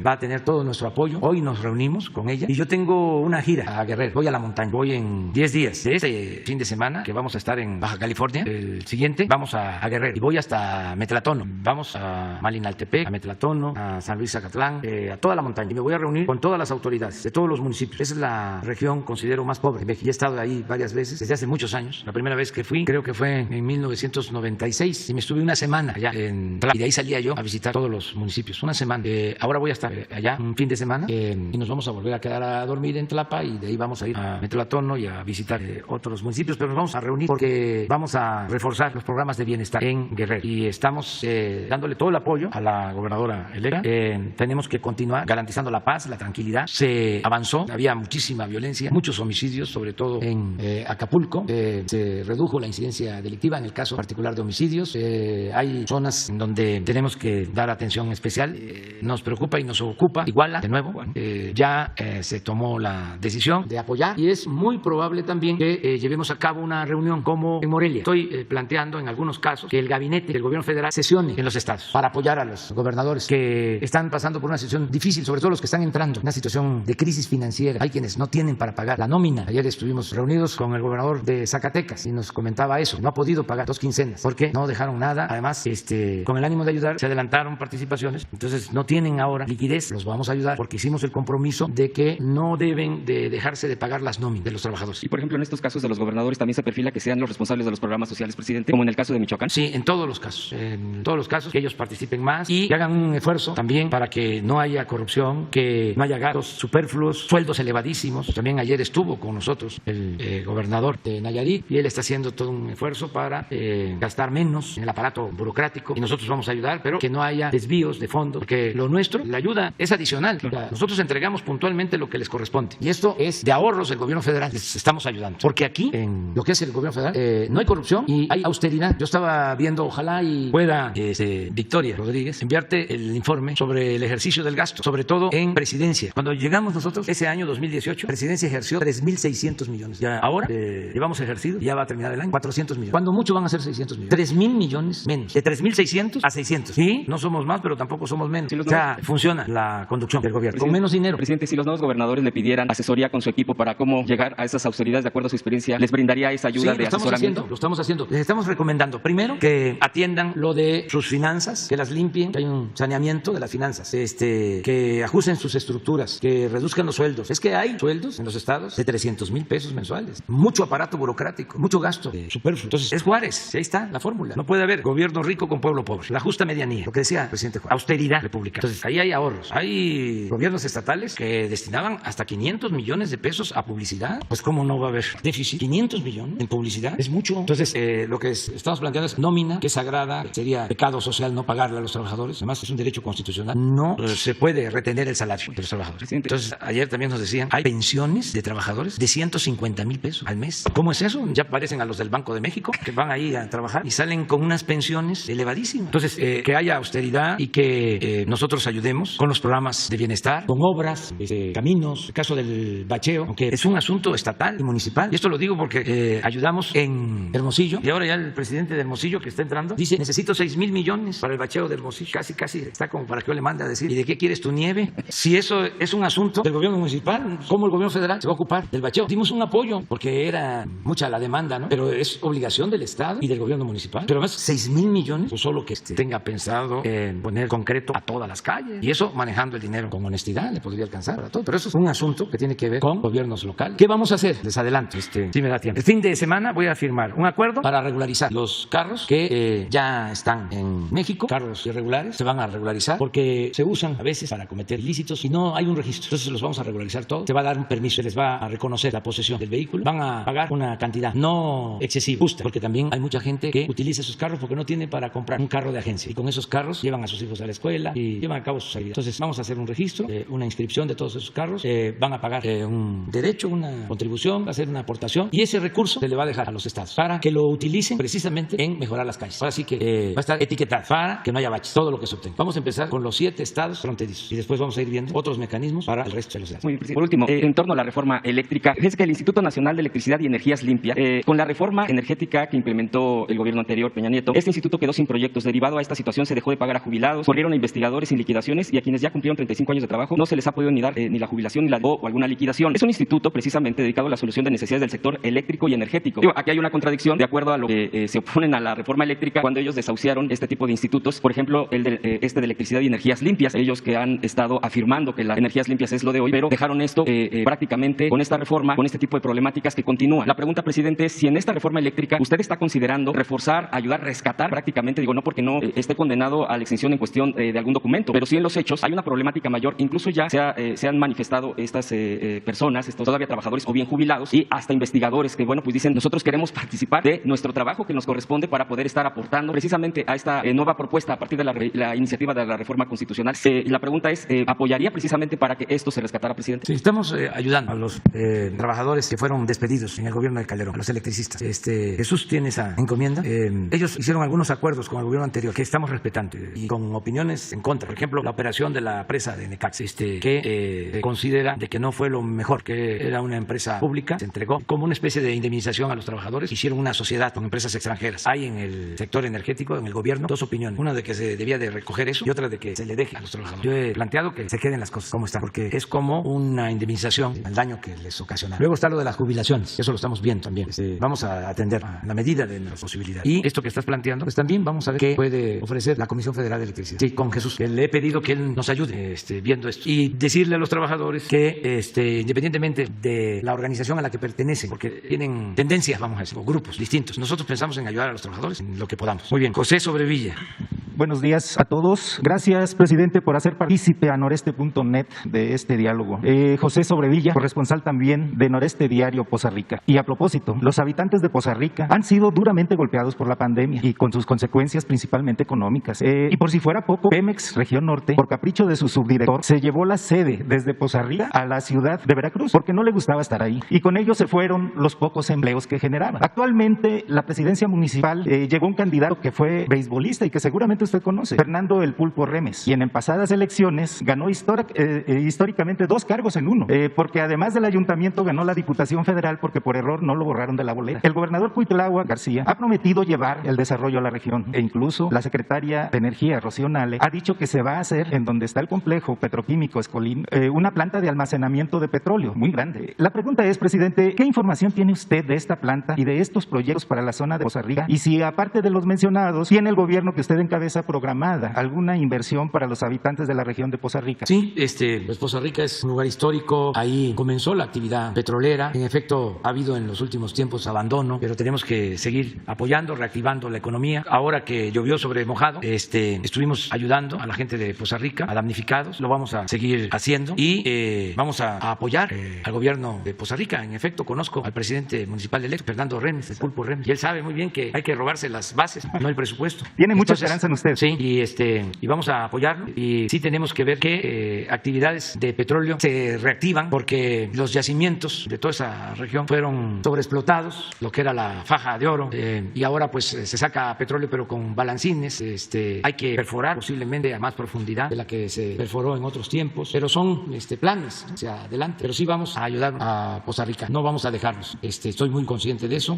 va a tener todo nuestro apoyo. Hoy nos reunimos con ella y yo tengo una gira a Guerrero, voy a la montaña, voy en 10 días de este fin de semana que vamos a estar en Baja California, el siguiente vamos a Guerrero y voy hasta Metlatono, vamos a Malinaltepec, a Metlatono, a San Luis Zacatlán, a toda la montaña, y me voy a reunir con todas las autoridades de todos los municipios. Esa es la región, considero, más pobre de México. He estado ahí varias veces desde hace muchos años. La primera vez que fui creo que fue en 1996 y me estuve una semana allá en Tlapa, y de ahí salía yo a visitar todos los municipios, una semana. Ahora voy a estar allá un fin de semana y nos vamos a volver a quedar a dormir en Tlapa, y de ahí vamos a ir a Metlatono y a visitar otros municipios, pero nos vamos a reunir porque vamos a reforzar los programas de bienestar en Guerrero, y estamos dándole todo el apoyo a la gobernadora electa. Tenemos que continuar garantizando la paz, la tranquilidad. Se avanzó, había muchísima violencia, muchos homicidios, sobre todo en Acapulco. Se redujo la incidencia delictiva en el caso particular de homicidios. Hay zonas en donde tenemos que dar atención especial. Nos preocupa y nos ocupa Iguala, de nuevo. Ya se tomó la decisión de apoyar, y es muy probable también que llevemos a cabo una reunión como en Morelia. Estoy planteando en algunos casos que el gabinete del gobierno federal sesione en los estados para apoyar a los gobernadores que están pasando por una situación difícil, sobre todo los que están entrando en una situación de crisis financiera. Hay quienes no tienen para pagar la nómina. Ayer estuvimos reunidos con el gobernador de Zacatecas y nos comentaba eso. No ha podido pagar 2 quincenas porque no dejaron nada. Además, con el ánimo de ayudar, se adelantaron participaciones. Entonces, no tienen ahora liquidez. Los vamos a ayudar porque hicimos el compromiso de que no deben de dejarse de pagar las nóminas de los trabajadores. Y, por ejemplo, en estos casos de los gobernadores también se perfila que sean los responsables de los programas sociales, presidente, como en el caso de Michoacán. Sí, en todos los casos. En todos los casos, que ellos participen más y que hagan un esfuerzo también para que no haya corrupción, que no haya gastos superfluos, sueldos elevadísimos. También ayer estuvo con nosotros el gobernador de Nayarit, y él está haciendo todo un esfuerzo para gastar menos en el aparato burocrático, y nosotros vamos a ayudar, pero que no haya desvíos de fondos, porque lo nuestro, la ayuda es adicional. Nosotros entregamos puntualmente lo que les corresponde, y esto es de ahorros del gobierno federal. Les estamos ayudando, porque aquí, en lo que es el gobierno federal, no hay corrupción y hay austeridad. Yo estaba viendo, ojalá y pueda Victoria Rodríguez enviarte precisamente el informe sobre el ejercicio del gasto, sobre todo en presidencia. Cuando llegamos nosotros, ese año 2018, presidencia ejerció 3.600 millones. Ya ahora llevamos ejercido, ya va a terminar el año, 400 millones. Cuando mucho van a ser 600 millones. 3.000 millones menos. De 3.600 a 600. Sí, no somos más, pero tampoco somos menos. O sea, funciona la conducción del gobierno. Con menos dinero. Presidente, si los nuevos gobernadores le pidieran asesoría con su equipo para cómo llegar a esas austeridades de acuerdo a su experiencia, ¿les brindaría esa ayuda de asesoramiento? Lo estamos haciendo. Les estamos recomendando, primero, que atiendan lo de sus finanzas, que las limpien, que hay un saneamiento de las finanzas, que ajusten sus estructuras, que reduzcan los sueldos. Es que hay sueldos en los estados de 300,000 pesos mensuales. Mucho aparato burocrático, mucho gasto superfluo. Entonces, es Juárez. Ahí está la fórmula. No puede haber gobierno rico con pueblo pobre. La justa medianía. Lo que decía el presidente Juárez. Austeridad republicana. Entonces, ahí hay ahorros. Hay gobiernos estatales que destinaban hasta 500 millones de pesos a publicidad. Pues, ¿cómo no va a haber déficit? 500 millones en publicidad es mucho. Entonces, lo que estamos planteando es nómina, que es sagrada, sería pecado social no pagarle a los trabajadores. Además, es un derecho constitucional. No se puede retener el salario de los trabajadores. Entonces, ayer también nos decían, hay pensiones de trabajadores de 150,000 pesos al mes. ¿Cómo es eso? Ya parecen a los del Banco de México, que van ahí a trabajar y salen con unas pensiones elevadísimas. Entonces, que haya austeridad y que nosotros ayudemos con los programas de bienestar, con obras, caminos, el caso del bacheo, aunque es un asunto estatal y municipal. Y esto lo digo porque ayudamos en Hermosillo, y ahora ya el presidente de Hermosillo que está entrando dice, necesito 6,000 millones para el bacheo de Hermosillo. Casi está como para que yo le mande a decir, ¿y de qué quieres tu nieve? Si eso es un asunto del gobierno municipal, ¿cómo el gobierno federal se va a ocupar del bacheo? Dimos un apoyo porque era mucha la demanda, ¿no? Pero es obligación del Estado y del gobierno municipal. Pero además, 6,000 millones, pues solo que tenga pensado en poner concreto a todas las calles. Y eso manejando el dinero con honestidad le podría alcanzar para todo. Pero eso es un asunto que tiene que ver con gobiernos locales. ¿Qué vamos a hacer? Les adelanto, si me da tiempo. El fin de semana voy a firmar un acuerdo para regularizar los carros que ya están en México, carros irregulares, se van a regularizar porque se usan a veces para cometer ilícitos y no hay un registro. Entonces los vamos a regularizar todos. Se va a dar un permiso, se les va a reconocer la posesión del vehículo. Van a pagar una cantidad no excesiva, justa, porque también hay mucha gente que utiliza esos carros porque no tiene para comprar un carro de agencia. Y con esos carros llevan a sus hijos a la escuela y llevan a cabo sus actividades. Entonces vamos a hacer un registro, una inscripción de todos esos carros. Van a pagar un derecho, una contribución, va a hacer una aportación y ese recurso se le va a dejar a los estados para que lo utilicen precisamente en mejorar las calles. Ahora sí que va a estar etiquetado para que no haya baches, todo lo que se obtenga. Vamos a empezar con los 7 estados fronterizos y después vamos a ir viendo otros mecanismos para el resto de los estados. Muy bien, por último, en torno a la reforma eléctrica, es que el Instituto Nacional de Electricidad y Energías Limpias, con la reforma energética que implementó el gobierno anterior, Peña Nieto, este instituto quedó sin proyectos. Derivado a esta situación se dejó de pagar a jubilados, corrieron a investigadores sin liquidaciones y a quienes ya cumplieron 35 años de trabajo no se les ha podido ni dar ni la jubilación ni la o alguna liquidación. Es un instituto precisamente dedicado a la solución de necesidades del sector eléctrico y energético. Aquí hay una contradicción de acuerdo a lo que se oponen a la reforma eléctrica cuando ellos desahuciaron este tipo de institutos. Por ejemplo, el de electricidad y energías limpias. Ellos que han estado afirmando que las energías limpias es lo de hoy, pero dejaron esto prácticamente con esta reforma, con este tipo de problemáticas que continúan. La pregunta, presidente, es si en esta reforma eléctrica usted está considerando reforzar, ayudar, rescatar prácticamente, digo, no porque no esté condenado a la exención en cuestión de algún documento, pero sí en los hechos hay una problemática mayor. Incluso ya se han manifestado estas personas, estos todavía trabajadores o bien jubilados y hasta investigadores que, bueno, pues dicen, nosotros queremos participar de nuestro trabajo que nos corresponde para poder estar aportando precisamente a esta nueva propuesta a partir de la iniciativa de la reforma constitucional. La pregunta es, ¿apoyaría precisamente para que esto se rescatara, presidente? Sí, estamos ayudando a los trabajadores que fueron despedidos en el gobierno de Calderón, a los electricistas. Jesús tiene esa encomienda. Ellos hicieron algunos acuerdos con el gobierno anterior que estamos respetando y con opiniones en contra. Por ejemplo, la operación de la presa de Necaxa, que considera de que no fue lo mejor, que era una empresa pública, se entregó como una especie de indemnización a los trabajadores. Hicieron una sociedad con empresas extranjeras. Hay en el sector energético, en el gobierno, dos opiniones. Una de que se debía de recoger eso y otra de que se le deje a los trabajadores. Yo he planteado que se queden las cosas como están, porque es como una indemnización al daño que les ocasiona. Luego está lo de las jubilaciones, eso lo estamos viendo también. Vamos a atender a la medida de nuestras posibilidades. Y esto que estás planteando, pues también vamos a ver qué puede ofrecer la Comisión Federal de Electricidad. Sí, con Jesús, que le he pedido que él nos ayude viendo esto y decirle a los trabajadores que independientemente de la organización a la que pertenecen, porque tienen tendencias, vamos a decir, o grupos distintos, nosotros pensamos en ayudar a los trabajadores en lo que podamos. Muy bien, José Sobrevilla. Buenos días a todos. Gracias, presidente, por hacer partícipe a noreste.net de este diálogo. José Sobrevilla, corresponsal también de Noreste Diario Poza Rica. Y a propósito, los habitantes de Poza Rica han sido duramente golpeados por la pandemia y con sus consecuencias principalmente económicas. Y por si fuera poco, Pemex Región Norte, por capricho de su subdirector, se llevó la sede desde Poza Rica a la ciudad de Veracruz porque no le gustaba estar ahí. Y con ello se fueron los pocos empleos que generaban. Actualmente, la presidencia municipal llegó un candidato que fue beisbolista y que seguramente usted conoce, Fernando El Pulpo Remes, quien en pasadas elecciones ganó históricamente 2 cargos en uno, porque además del ayuntamiento ganó la Diputación Federal porque por error no lo borraron de la boleta. El gobernador Cuitláhuac García ha prometido llevar el desarrollo a la región e incluso la secretaria de Energía, Rocío Nale, ha dicho que se va a hacer en donde está el complejo petroquímico Escolín una planta de almacenamiento de petróleo muy grande. La pregunta es, presidente, ¿qué información tiene usted de esta planta y de estos proyectos para la zona de Poza Rica? Y si aparte de los mencionados, tiene el gobierno que usted encabeza programada alguna inversión para los habitantes de la región de Poza Rica. Sí, pues Poza Rica es un lugar histórico, ahí comenzó la actividad petrolera, en efecto ha habido en los últimos tiempos abandono, pero tenemos que seguir apoyando, reactivando la economía. Ahora que llovió sobre mojado, estuvimos ayudando a la gente de Poza Rica, a damnificados, lo vamos a seguir haciendo y vamos a apoyar al gobierno de Poza Rica. En efecto, conozco al presidente municipal electo, Fernando Remes, el Pulpo Remes, y él sabe muy bien que hay que robarse las bases, no el presupuesto. Tiene mucha esperanza en usted. Sí, y vamos a apoyarlo y sí tenemos que ver qué actividades de petróleo se reactivan porque los yacimientos de toda esa región fueron sobreexplotados, lo que era la faja de oro, y ahora pues se saca petróleo pero con balancines, hay que perforar posiblemente a más profundidad de la que se perforó en otros tiempos, pero son planes hacia adelante, pero sí vamos a ayudar a Poza Rica, no vamos a dejarnos, estoy muy consciente de eso,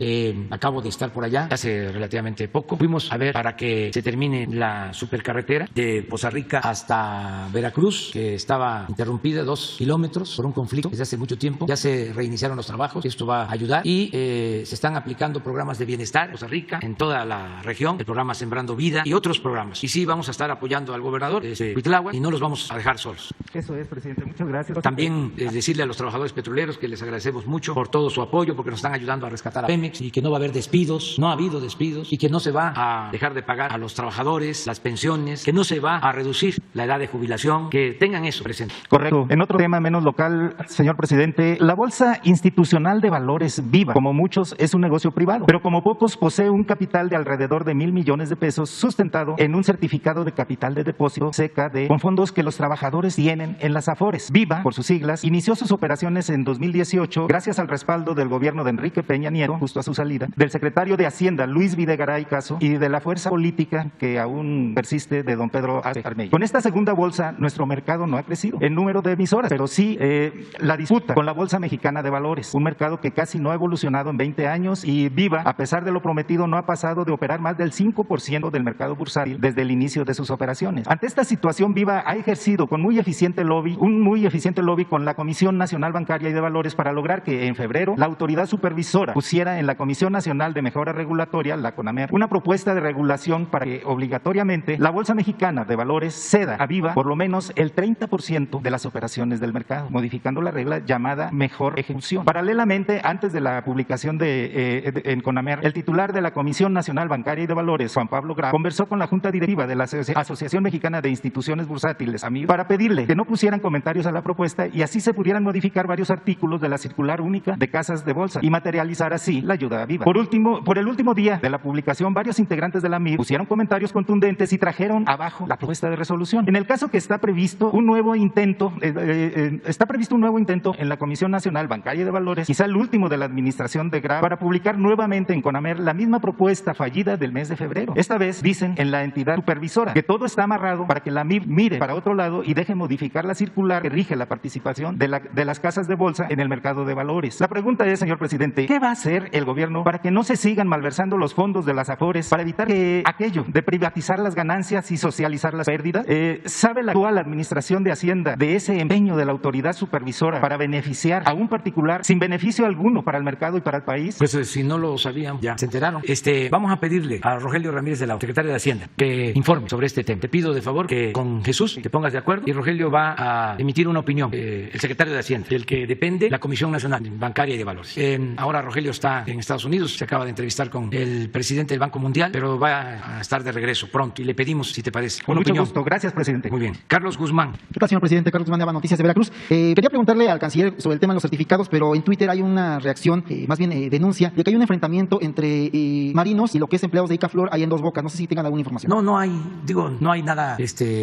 acabo de estar por allá hace relativamente poco, fuimos a ver para que se termine la supercarretera de Poza Rica hasta Veracruz, que estaba interrumpida 2 kilómetros por un conflicto desde hace mucho tiempo, ya se reiniciaron los trabajos, esto va a ayudar y se están aplicando programas de bienestar en Poza Rica, en toda la región, el programa Sembrando Vida y otros programas, y sí vamos a estar apoyando al gobernador Cuitláhuac y no los vamos a dejar solos. Eso es, presidente, muchas gracias. También decirle a los trabajadores petroleros que les agradecemos mucho por todo su apoyo, porque nos están ayudando a rescatar a Pemex y que no va a haber despidos, no ha habido despidos y que no se va a dejar de pagar a los trabajadores las pensiones, que no se va a reducir la edad de jubilación, que tengan eso presente. Correcto. En otro tema menos local, señor presidente, la Bolsa Institucional de Valores Viva, como muchos, es un negocio privado, pero como pocos posee un capital de alrededor de 1,000 millones de pesos sustentado en un certificado de capital de depósito CKD con fondos que los trabajadores tienen en las Afores. Viva, por sus siglas, inició sus operaciones en 2018 gracias al respaldo del gobierno de Enrique Peña Nieto, justo a su salida, del secretario de Hacienda Luis Videgaray Caso y de la fuerza política que aún persiste de don Pedro Ace Jaramillo. Con esta segunda bolsa, nuestro mercado no ha crecido en número de emisoras, pero sí la disputa con la Bolsa Mexicana de Valores, un mercado que casi no ha evolucionado en 20 años y Viva, a pesar de lo prometido, no ha pasado de operar más del 5% del mercado bursátil desde el inicio de sus operaciones. Ante esta situación, Viva ha ejercido un muy eficiente lobby con la Comisión Nacional Bancaria y de Valores para lograr que en febrero la autoridad supervisora pusiera en la Comisión Nacional de Mejora Regulatoria, la CONAMER, una propuesta de regulación para que obligatoriamente la Bolsa Mexicana de Valores ceda a Viva por lo menos el 30% de las operaciones del mercado, modificando la regla llamada mejor ejecución. Paralelamente, antes de la publicación en CONAMER, el titular de la Comisión Nacional Bancaria y de Valores, Juan Pablo Grau, conversó con la Junta Directiva de la Asociación Mexicana de Instituciones Bursátiles, AMIB, para pedirle que no pusieran comentarios a la propuesta y así se pudieran modificar varios artículos de la circular única de casas de bolsa y materializar así la ayuda a Viva. Por el último día de la publicación, varios integrantes de la AMIB pusieron comentarios contundentes y trajeron abajo la propuesta de resolución. En el caso que está previsto un nuevo intento en la Comisión Nacional Bancaria y de Valores, quizá el último de la administración de Grau, para publicar nuevamente en CONAMER la misma propuesta fallida del mes de febrero. Esta vez dicen en la entidad supervisora que todo está amarrado para que la AMIB mire para otro lado y deje modificar la circular que rige la participación de las casas de bolsa en el mercado de valores. La pregunta es, señor presidente, ¿qué va a hacer el gobierno para que no se sigan malversando los fondos de las Afores, para evitar que aquello de privatizar las ganancias y socializar las pérdidas? ¿Sabe la actual administración de Hacienda de ese empeño de la autoridad supervisora para beneficiar a un particular sin beneficio alguno para el mercado y para el país? Pues si no lo sabían, ya se enteraron. Vamos a pedirle a Rogelio Ramírez de la secretaria de Hacienda que informe sobre este tema. Te pido de favor que con Jesús te pongas de acuerdo y Rogelio va a emitir una opinión, el secretario de Hacienda, del que depende la Comisión Nacional Bancaria y de Valores. Ahora Rogelio está en Estados Unidos, se acaba de entrevistar con el presidente del Banco Mundial, pero va a estar de regreso pronto y le pedimos, si te parece, con mucho gusto. Gracias, presidente. Muy bien. Carlos Guzmán. ¿Qué tal, señor presidente? Carlos Guzmán de Aba Noticias de Veracruz. Quería preguntarle al canciller sobre el tema de los certificados, pero en Twitter hay una reacción, más bien denuncia, de que hay un enfrentamiento entre marinos y lo que es empleados de Icaflor ahí en Dos Bocas. No sé si tengan alguna información. No hay nada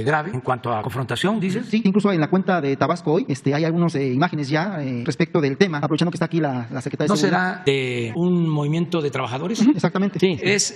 grave en cuanto a confrontación, dices. Sí, incluso en la cuenta de Tabasco hoy hay algunas imágenes ya respecto del tema, aprovechando que está aquí la secretaria de Seguridad. ¿No será de un movimiento de trabajadores? Exactamente. Sí, es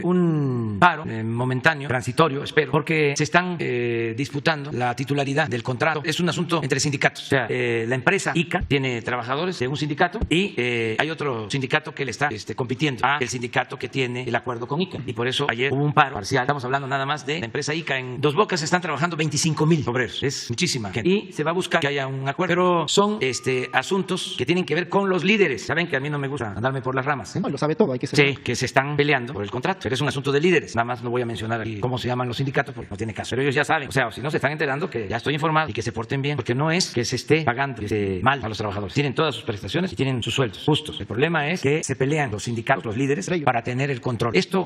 un paro momentáneo, transitorio, espero, porque se están disputando la titularidad del contrato. Es un asunto entre sindicatos. O sea, la empresa ICA tiene trabajadores de un sindicato y hay otro sindicato que le está compitiendo al sindicato que tiene el acuerdo con ICA. Y por eso ayer hubo un paro parcial. Estamos hablando nada más de la empresa ICA. En Dos Bocas están trabajando 25,000 obreros. Es muchísima gente. Y se va a buscar que haya un acuerdo. Pero son asuntos que tienen que ver con los líderes. Saben que a mí no me gusta andarme por las ramas. No, lo sabe todo, hay que ser. Sí, que se están peleando por el contrato. Pero es un asunto de líderes. Nada más no voy a mencionar aquí cómo se llaman los sindicatos porque no tiene caso. Pero ellos ya saben. O sea, si no se están enterando que ya estoy informado y que se porten bien. Porque no es que se esté pagando mal a los trabajadores. Tienen todas sus prestaciones y tienen sus sueldos justos. El problema es que se pelean los sindicatos, los líderes, para tener el control. Esto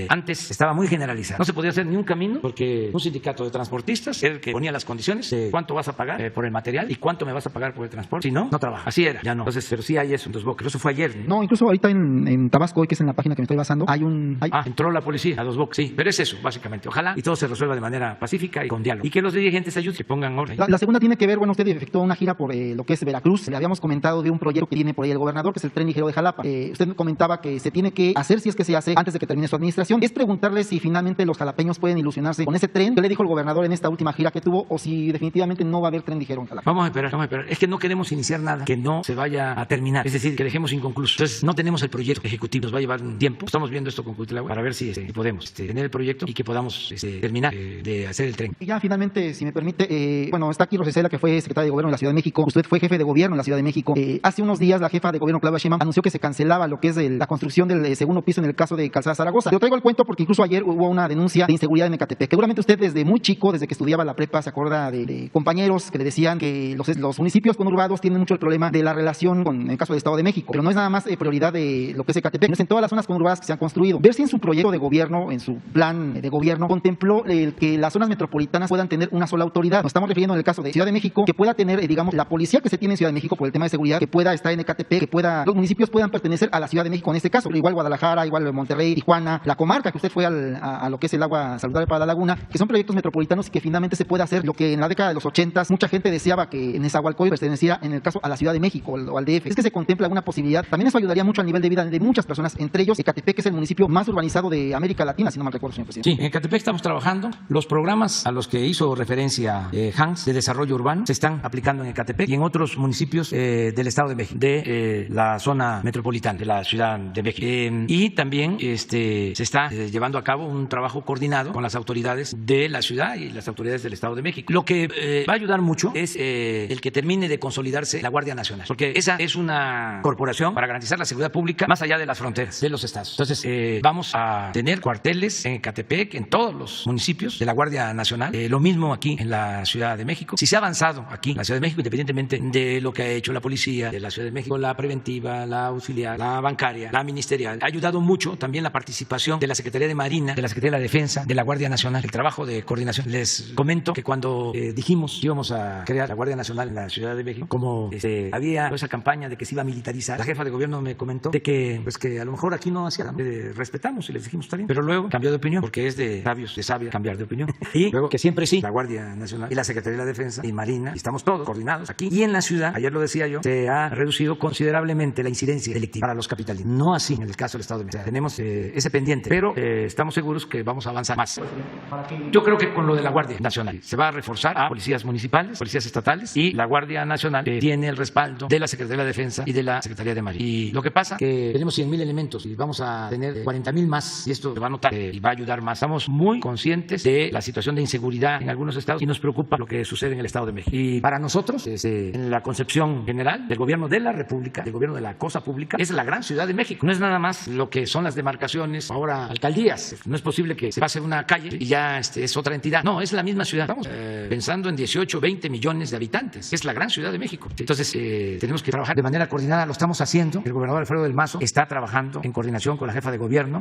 antes estaba muy generalizado. No se podía hacer ni un camino porque un sindicato de transportistas era el que ponía las condiciones de cuánto vas a pagar por el material y cuánto me vas a pagar por el transporte. Si no, no trabaja. Así era. Ya no. Entonces, pero sí hay eso en Dos Bocas. Eso fue ayer. No, incluso ahorita en Tabasco, hoy que es en la página que me estoy basando, hay un... entró la policía a Dos Bocas. Sí, pero es eso, básicamente. Ojalá y todo se resuelva de manera pacífica y con diálogo. Y que los dirigentes ayuden, que pongan orden. La segunda tiene que ver, bueno, usted efectuó una gira por lo que es Veracruz. Le habíamos comentado de un proyecto que tiene por ahí el gobernador, que es el tren ligero de Jalapa. Usted comentaba que se tiene que hacer, si es que se hace, antes de que termine su administración. Es preguntarle si finalmente los jalapeños pueden ilusionarse con ese tren. ¿Qué le dijo el gobernador en esta última gira que tuvo? O si definitivamente no va a haber tren ligero en Jalapa. Vamos a esperar. Es que no queremos iniciar nada que no se vaya a terminar. Es decir, que dejemos inconcluso. Entonces, no tenemos el proyecto ejecutivo. Nos va a llevar un tiempo. Estamos viendo esto con Cuitlagua para ver si podemos tener el proyecto y que podamos terminar de hacer el tren. Y ya finalmente, si me permite, bueno, está aquí Rosicela, que fue secretaria de Gobierno de la Ciudad de México. Usted fue jefe de gobierno en la Ciudad de México. Hace unos días la jefa de gobierno, Claudia Sheinbaum, anunció que se cancelaba lo que es la construcción del segundo piso en el caso de Calzada Zaragoza. Yo traigo el cuento porque incluso ayer hubo una denuncia de inseguridad en Ecatepec. Seguramente usted desde muy chico, desde que estudiaba la prepa, se acuerda de compañeros que le decían que los municipios conurbados tienen mucho el problema de la relación con el caso del Estado de México. Pero no es nada más prioridad de lo que es Ecatepec, no es en todas las zonas conurbadas que se han construido. Ver si en su proyecto de gobierno, en su plan de gobierno, contempló que las zonas metropolitanas puedan tener una sola autoridad. Nos estamos refiriendo en el caso de Ciudad de México, que pueda tener, digamos, la policía que se tiene en Ciudad de México por el tema de seguridad, que pueda estar en Ecatepec, que los municipios puedan pertenecer a la Ciudad de México en este caso, igual Guadalajara, igual Monterrey, Tijuana, la comarca, que usted fue a lo que es el agua saludable para la laguna, que son proyectos metropolitanos y que finalmente se puede hacer lo que en la década de los 80s mucha gente deseaba que en Nezahualcóyotl perteneciera en el caso a la Ciudad de México o al DF. Es que se contempla alguna posibilidad. También eso ayudaría mucho al nivel de vida de muchas personas, entre ellos Ecatepec, que es el municipio más urbanizado de América Latina, si no mal recuerdo, señor presidente. Sí, en Ecatepec estamos trabajando. Los programas a los que hizo referencia Hans de desarrollo urbano se están aplicando en Ecatepec y en otros municipios del Estado de México, de la zona metropolitana de la Ciudad de México. Y también se está llevando a cabo un trabajo coordinado con las autoridades de la ciudad y las autoridades del Estado de México. Lo que va a ayudar mucho es el que termine de consolidarse la Guardia Nacional, porque esa es una corporación para garantizar la seguridad pública más allá de las fronteras de los estados. Entonces, vamos a tener cuarteles en Ecatepec, en todos los municipios de la Guardia Nacional. Lo mismo aquí en la Ciudad de México. Si se ha avanzado aquí en la Ciudad de México, independientemente de lo que ha hecho la policía de la Ciudad de México, la preventiva, la auxiliar, la bancaria, la ministerial, ha ayudado mucho también la participación de la Secretaría de Marina, de la Secretaría de la Defensa, de la Guardia Nacional, el trabajo de coordinación. Les comento que cuando dijimos que íbamos a crear la Guardia Nacional en la Ciudad de México, como había esa campaña de que se iba a militarizar, la jefa de gobierno me comentó de que a lo mejor aquí no hacía nada. Respetamos y les dijimos está bien, pero luego cambió de opinión porque es de sabios, de sabia cambiar de opinión. Y luego que siempre sí, la Guardia Nacional y la Secretaría de la Defensa y Marina, y estamos todos coordinados aquí. Y en la ciudad, ayer lo decía yo, se ha reducido considerablemente la incidencia delictiva para los capitalinos. No así en el caso del Estado de México. Tenemos ese pendiente, pero estamos seguros que vamos a avanzar más. Yo creo que con lo de la Guardia Nacional se va a reforzar a policías municipales, policías estatales, y la Guardia Nacional tiene el respaldo de la Secretaría de la Defensa y de la Secretaría de Marina. Y lo que pasa es que tenemos 100,000 elementos y vamos a tener 40,000 más, y esto se va a notar y va a ayudar más. Estamos muy conscientes de la situación de inseguridad en algunos estados y nos preocupa lo que sucede en el Estado de México. Y para nosotros, en la concepción general del gobierno de la República, del gobierno de la cosa pública, es la gran Ciudad de México. No es nada más lo que son las demarcaciones, ahora alcaldías. No es posible que se pase una calle y ya es otra entidad. No, es la misma ciudad. Estamos pensando en 18, 20 millones de habitantes. Es la gran Ciudad de México. Entonces, tenemos que trabajar de manera coordinada. Lo estamos haciendo. El gobernador Alfredo del Mazo está trabajando en coordinación con la jefa de gobierno.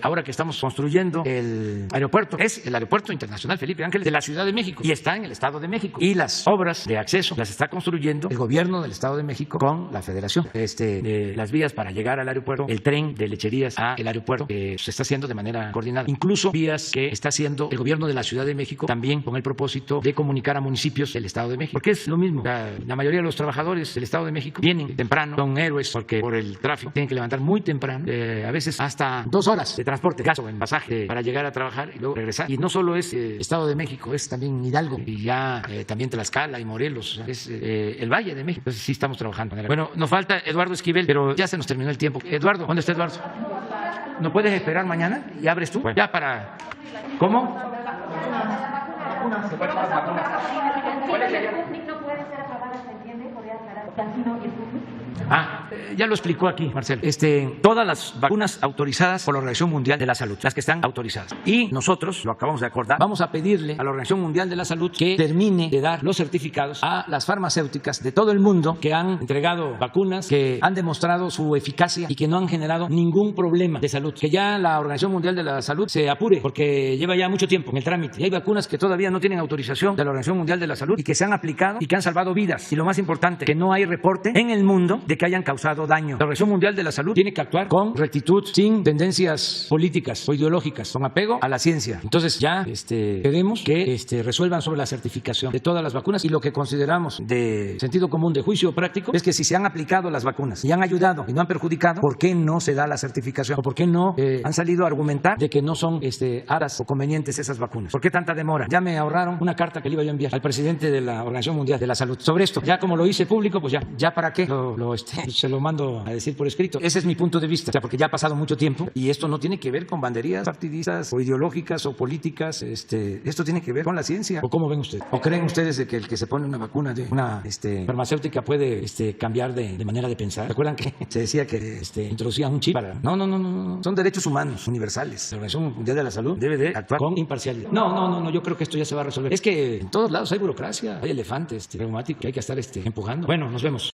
Ahora que estamos construyendo el aeropuerto, es el Aeropuerto Internacional Felipe Ángeles de la Ciudad de México y está en el Estado de México. Y las obras de acceso las está construyendo el gobierno del Estado de México con la Federación. Las vías para llegar al aeropuerto, el tren de Lecherías al aeropuerto, se está haciendo de manera coordinada. Incluso vías que está haciendo el gobierno de la Ciudad de México también con el propósito de comunicar a municipios del Estado de México. Porque es lo mismo. La mayoría de los trabajadores del Estado de México vienen temprano, son héroes porque por el tráfico tienen que levantar muy temprano, a veces hasta 2 horas de transporte, gasto en pasaje para llegar a trabajar y luego regresar. Y no solo es Estado de México, es también Hidalgo y ya también Tlaxcala y Morelos, es el Valle de México. Entonces sí estamos trabajando. Bueno, nos falta Eduardo Esquivel, pero ya se nos terminó el tiempo. Eduardo, ¿dónde está Eduardo? ¿No puedes esperar mañana y abres tú? Bueno, ya para... ¿Cómo? Ya lo explicó aquí, Marcelo. Todas las vacunas autorizadas por la Organización Mundial de la Salud, las que están autorizadas. Y nosotros, lo acabamos de acordar, vamos a pedirle a la Organización Mundial de la Salud que termine de dar los certificados a las farmacéuticas de todo el mundo que han entregado vacunas, que han demostrado su eficacia y que no han generado ningún problema de salud. Que ya la Organización Mundial de la Salud se apure, porque lleva ya mucho tiempo en el trámite. Y hay vacunas que todavía no tienen autorización de la Organización Mundial de la Salud y que se han aplicado y que han salvado vidas. Y lo más importante, que no hay reporte en el mundo de que hayan causado daño. La Organización Mundial de la Salud tiene que actuar con rectitud, sin tendencias políticas o ideológicas, con apego a la ciencia. Entonces ya queremos que resuelvan sobre la certificación de todas las vacunas, y lo que consideramos de sentido común, de juicio práctico, es que si se han aplicado las vacunas y han ayudado y no han perjudicado, ¿por qué no se da la certificación? ¿O por qué no han salido a argumentar de que no son aras o convenientes esas vacunas? ¿Por qué tanta demora? Ya me ahorraron una carta que le iba yo a enviar al presidente de la Organización Mundial de la Salud sobre esto. Ya como lo hice público, pues ya para qué se lo mando a decir por escrito. Ese es mi punto de vista, porque ya ha pasado mucho tiempo y esto no tiene que ver con banderías partidistas o ideológicas o políticas. Esto tiene que ver con la ciencia. ¿O cómo ven ustedes? ¿O creen ustedes de que el que se pone una vacuna de una farmacéutica puede cambiar de manera de pensar? ¿Recuerdan que se decía que introducían un chip para... No. Son derechos humanos universales. La Organización Mundial de la Salud debe de actuar con imparcialidad. No. Yo creo que esto ya se va a resolver. Es que en todos lados hay burocracia, hay elefantes reumáticos que hay que estar empujando. Bueno, nos vemos.